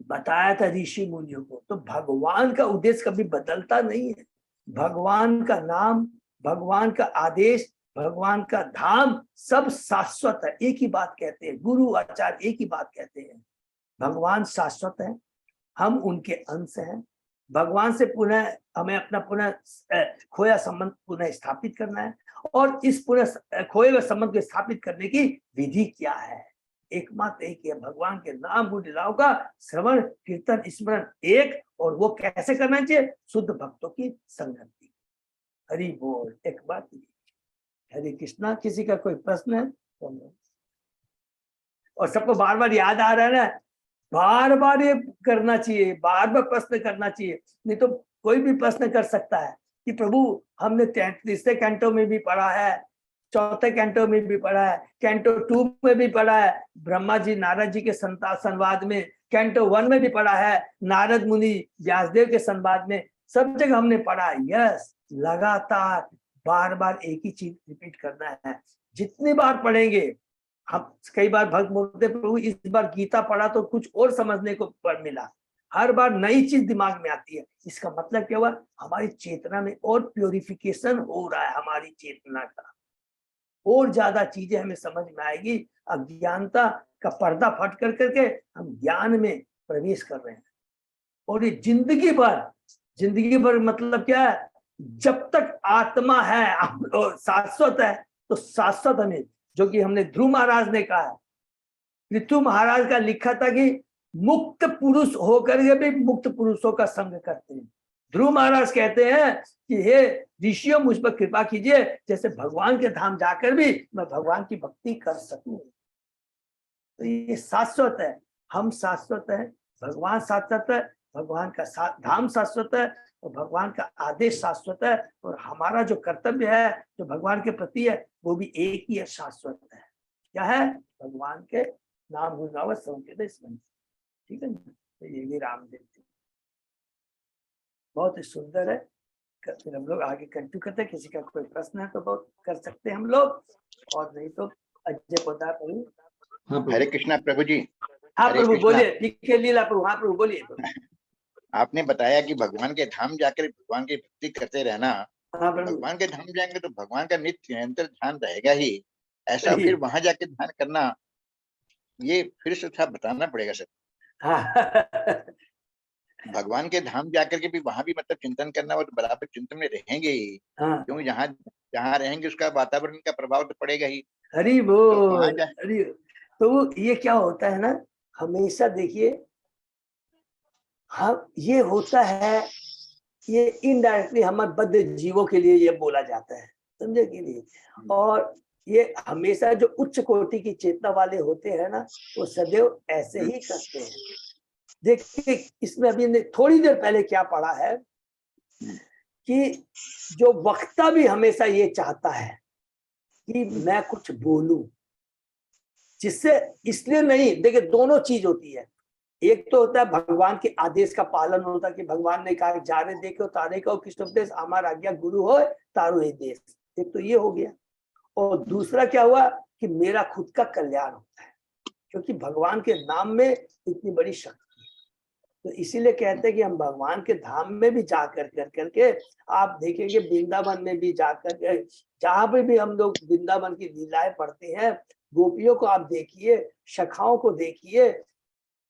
बताया था ऋषि मुनियों को। तो भगवान का उद्देश्य कभी बदलता नहीं है। भगवान का नाम, भगवान का आदेश, भगवान का धाम सब शाश्वत है। एक ही बात कहते हैं, गुरु आचार्य एक ही बात कहते हैं, भगवान शाश्वत है, हम उनके अंश हैं। भगवान से पुनः हमें अपना पुनः खोया संबंध पुनः स्थापित करना है, और इस पुनः खोए हुए संबंध को स्थापित करने की विधि क्या है? एकमात्र एक है, भगवान के नाम गुण लीलाओं का श्रवण कीर्तन स्मरण एक। और वो कैसे करना चाहिए? शुद्ध भक्तों की संगति। हरि बोल। एक बात, हरे कृष्णा। किसी का कोई प्रश्न है? और सबको बार बार याद आ रहा है ना, बार बार ये करना चाहिए, बार बार प्रश्न करना चाहिए, नहीं तो कोई भी प्रश्न कर सकता है कि प्रभु हमने तीसरे कैंटो में भी पढ़ा है, चौथे कैंटो में भी पढ़ा है, कैंटो 2 में भी पढ़ा है, ब्रह्मा जी नारद जी के संवाद में, कैंटो 1 में भी पढ़ा है, नारद मुनि व्यासदेव के संवाद में, सब जगह हमने पढ़ा है। यस, लगातार बार बार एक ही चीज रिपीट करना है। जितनी बार पढ़ेंगे हम, कई बार भक्त बोलते प्रभु इस बार गीता पढ़ा तो कुछ और समझने को मिला, हर बार नई चीज दिमाग में आती है। इसका मतलब क्या हुआ? हमारी चेतना में और प्योरिफिकेशन हो रहा है, हमारी चेतना का और ज्यादा चीजें हमें समझ में आएगी। अज्ञानता का पर्दा फट कर करके हम ज्ञान में प्रवेश कर रहे हैं। और ये जिंदगी भर मतलब क्या है? जब तक आत्मा है और शाश्वत है, तो शाश्वत हमें, जो कि हमने ध्रुव महाराज ने कहा है, पृथु महाराज का लिखा था कि मुक्त पुरुष होकर के भी मुक्त पुरुषों का संग करते हैं। ध्रुव महाराज कहते हैं कि हे ऋषियों, मुझ पर कृपा कीजिए, जैसे भगवान के धाम जाकर भी मैं भगवान की भक्ति कर सकूं। तो ये शाश्वत है, हम शाश्वत है, भगवान शाश्वत है, भगवान का धाम शाश्वत है, और भगवान का आदेश शाश्वत है, और हमारा जो कर्तव्य है जो भगवान के प्रति है वो भी एक ही है, शाश्वत है। क्या है? भगवान के नाम गुण स्मरण। ठीक है ना? तो ये भी रामदेव बहुत ही सुंदर है। फिर हम लोग आगे कंटिन्यू करते हैं। किसी का कोई प्रश्न है तो बहुत कर सकते हैं हम लोग, और नहीं तो अजय पोदार प्रभु। हाँ हरे कृष्णा प्रभु जी। हाँ हरे प्रभु कृष्णा। बोलिए, पीके लीला प्रभु। हाँ प्रभु बोलिए प्रभु। आपने बताया कि भगवान के धाम जाकर भगवान की भक्ति करते रहना। हाँ प्रभु भगवान के धाम जाएंगे तो भगवान का नित्य निरंतर ध्यान रहेगा ही, ऐसा सही फिर है। वहां जाके ध्यान करना, ये फिर से था बताना पड़ेगा सर। हाँ भगवान के धाम जाकर के भी वहां भी मतलब चिंतन करना, वो तो बराबर चिंतन में रहेंगे ही, हाँ क्योंकि जहाँ जहाँ रहेंगे उसका वातावरण का प्रभाव तो पड़ेगा ही। हरि तो वहां बोल हरि। तो ये क्या होता है ना, हमेशा देखिए, हम ये होता है, ये इनडायरेक्टली हमारे बद्ध जीवों के लिए ये बोला जाता है, समझे कि नहीं। और ये हमेशा जो उच्च कोटि की चेतना वाले होते हैं ना, वो सदैव ऐसे ही करते हैं। देखिए इसमें अभी ने थोड़ी देर पहले क्या पढ़ा है कि जो वक्ता भी हमेशा ये चाहता है कि मैं कुछ बोलूं, जिससे, इसलिए नहीं, देखिए दोनों चीज होती है। एक तो होता है भगवान के आदेश का पालन होता है कि भगवान ने कहा जाने देखो तारे को कृष्ण उपदेश, हमारा आज्ञा गुरु हो तारो ही देश। एक तो ये हो गया, और दूसरा क्या हुआ कि मेरा खुद का कल्याण होता है, क्योंकि भगवान के नाम में इतनी बड़ी शक्ति है। तो इसीलिए कहते हैं कि हम भगवान के धाम में भी जाकर करके, आप देखेंगे वृंदावन में भी जाकर के, जहां पे भी हम लोग वृंदावन की लीलाएं पढ़ते हैं, गोपियों को आप देखिए, सखाओं को देखिए,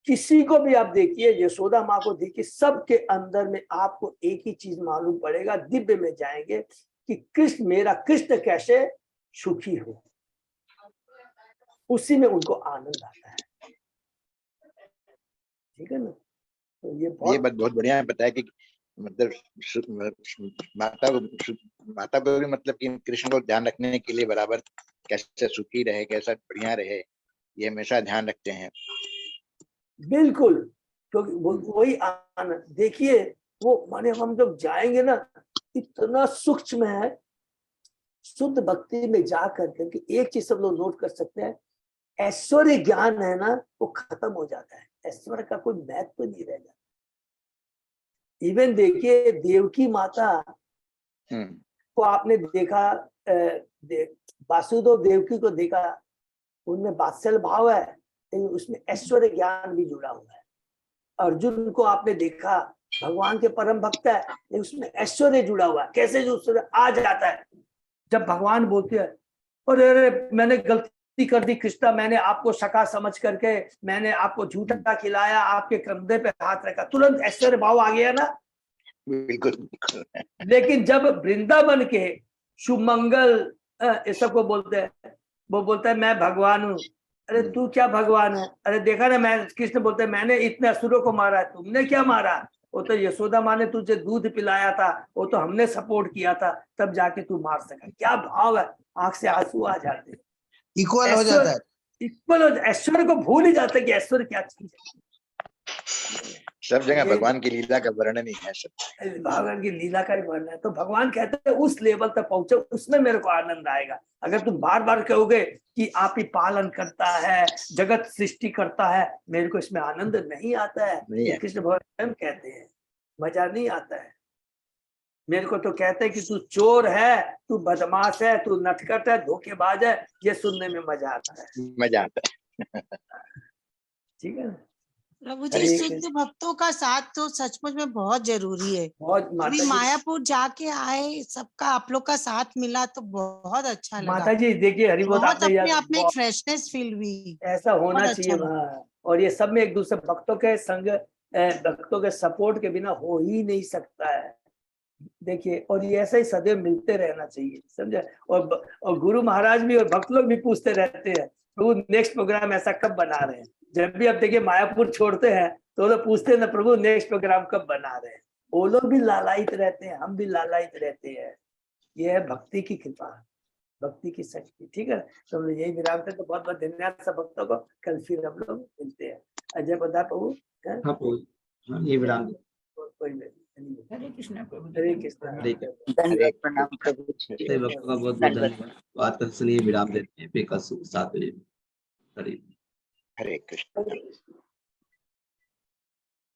किसी को भी आप देखिए, यशोदा माँ को देखिए, सबके अंदर में आपको एक ही चीज मालूम पड़ेगा, दिव्य में जाएंगे कि कृष्ण, मेरा कृष्ण कैसे सुखी हो, उसी में उनको आनंद आता है। ठीक है ना। तो ये बात बहुत बढ़िया बताया कि मतलब माता को भी मतलब कि कृष्ण को ध्यान रखने के लिए बराबर कैसे सुखी रहे, कैसा बढ़िया रहे, ये हमेशा ध्यान रखते हैं। बिल्कुल, क्योंकि वही आनंद देखिए, वो माने हम जब जाएंगे ना, इतना सूक्ष्म है। शुद्ध भक्ति में जा करके एक चीज सब लोग नोट कर सकते हैं, ऐश्वर्य ज्ञान है ना, वो खत्म हो जाता है, ऐश्वर्य का कोई महत्व नहीं रह जाता। इवन देखिए देवकी माता को आपने देखा, वासुदेव देवकी को देखा, उनमें वात्सल्य भाव है, लेकिन उसमें ऐश्वर्य ज्ञान भी जुड़ा हुआ है। अर्जुन को आपने देखा, भगवान के परम भक्त है, लेकिन उसमें ऐश्वर्य जुड़ा हुआ है। कैसे जो ऐश्वर्य आ जाता है जब भगवान बोलते हैं, अरे मैंने गलती कर दी कृष्णा, मैंने आपको सखा समझ करके मैंने आपको झूठा खिलाया, आपके कंधे पे हाथ रखा, तुरंत ऐश्वर्य भाव आ गया ना। बिल्कुल। लेकिन जब वृंदावन के सुमंगल ये सबको बोलते हैं, वो बोलता है मैं भगवान हूँ। अरे तू क्या भगवान है? अरे देखा ना, मैं, कृष्ण बोलते हैं मैंने इतने असुरों को मारा, तुमने क्या मारा? वो तो यशोदा माँ ने तुझे दूध पिलाया था, वो तो हमने सपोर्ट किया था, तब जाके तू मार सका। क्या भाव है, आंख से आंसू आ जाते हैं, इक्वल हो जाता है, इक्वल हो, ऐश्वर्य को भूल ही जाते कि ऐश्वर्य क्या चीज है। सब जगह भगवान की लीला का वर्णन ही है सब। भगवान की लीला का ही वर्णन है। तो भगवान कहते हैं उस लेवल तक पहुंचे, उसमें मेरे को आनंद आएगा। अगर तुम बार बार कहोगे कि आप ही पालन करता है, जगत सृष्टि करता है, मेरे को इसमें आनंद नहीं आता है। नहीं है। कृष्ण भगवान कहते हैं मजा नहीं आता है। मेरे को तो कहते हैं कि तू चोर है, तू बदमाश है, तू नटखट है, धोखेबाज है, ये सुनने में मजा आता है। मजा आता है। ठीक है ना प्रभु जी, शुद्ध भक्तों का साथ तो सचमुच में बहुत जरूरी है। बहुत। अभी मायापुर जाके आए, सबका आप लोग का साथ मिला तो बहुत अच्छा लगा। माता जी देखिए, हरिबोल बहुत अपने आप में एक फ्रेशनेस फील हुई, ऐसा होना चाहिए वहाँ। और ये सब में एक दूसरे भक्तों के संग, भक्तों के सपोर्ट के बिना हो ही नहीं सकता है। देखिए, और ये ऐसा ही सदैव मिलते रहना चाहिए, समझे। और गुरु महाराज भी और भक्त लोग भी पूछते रहते हैं प्रभु नेक्स्ट प्रोग्राम ऐसा कब बना रहे हैं। जब भी आप देखिए मायापुर छोड़ते हैं तो लोग पूछते हैं ना, प्रभु नेक्स्ट प्रोग्राम कब बना रहे हैं। वो लोग भी लालायित रहते हैं, हम भी लालायित रहते हैं। ये है भक्ति की कृपा, भक्ति की शक्ति। ठीक है, तो हम यही विराम थे। तो बहुत बहुत धन्यवाद सब भक्तों को। कल फिर हम लोग मिलते हैं। अजय बता प्रभु। हाँ ये विराम। कोई नहीं। हरे कृष्णा प्रभु, हरे कृष्णा। हरे प्रणाम प्रभु। भक्तों का बहुत बहुत धन्यवाद। बात का सुनिए, विराम देते हैं। फिर कल 7 बजे। हरे कृष्ण।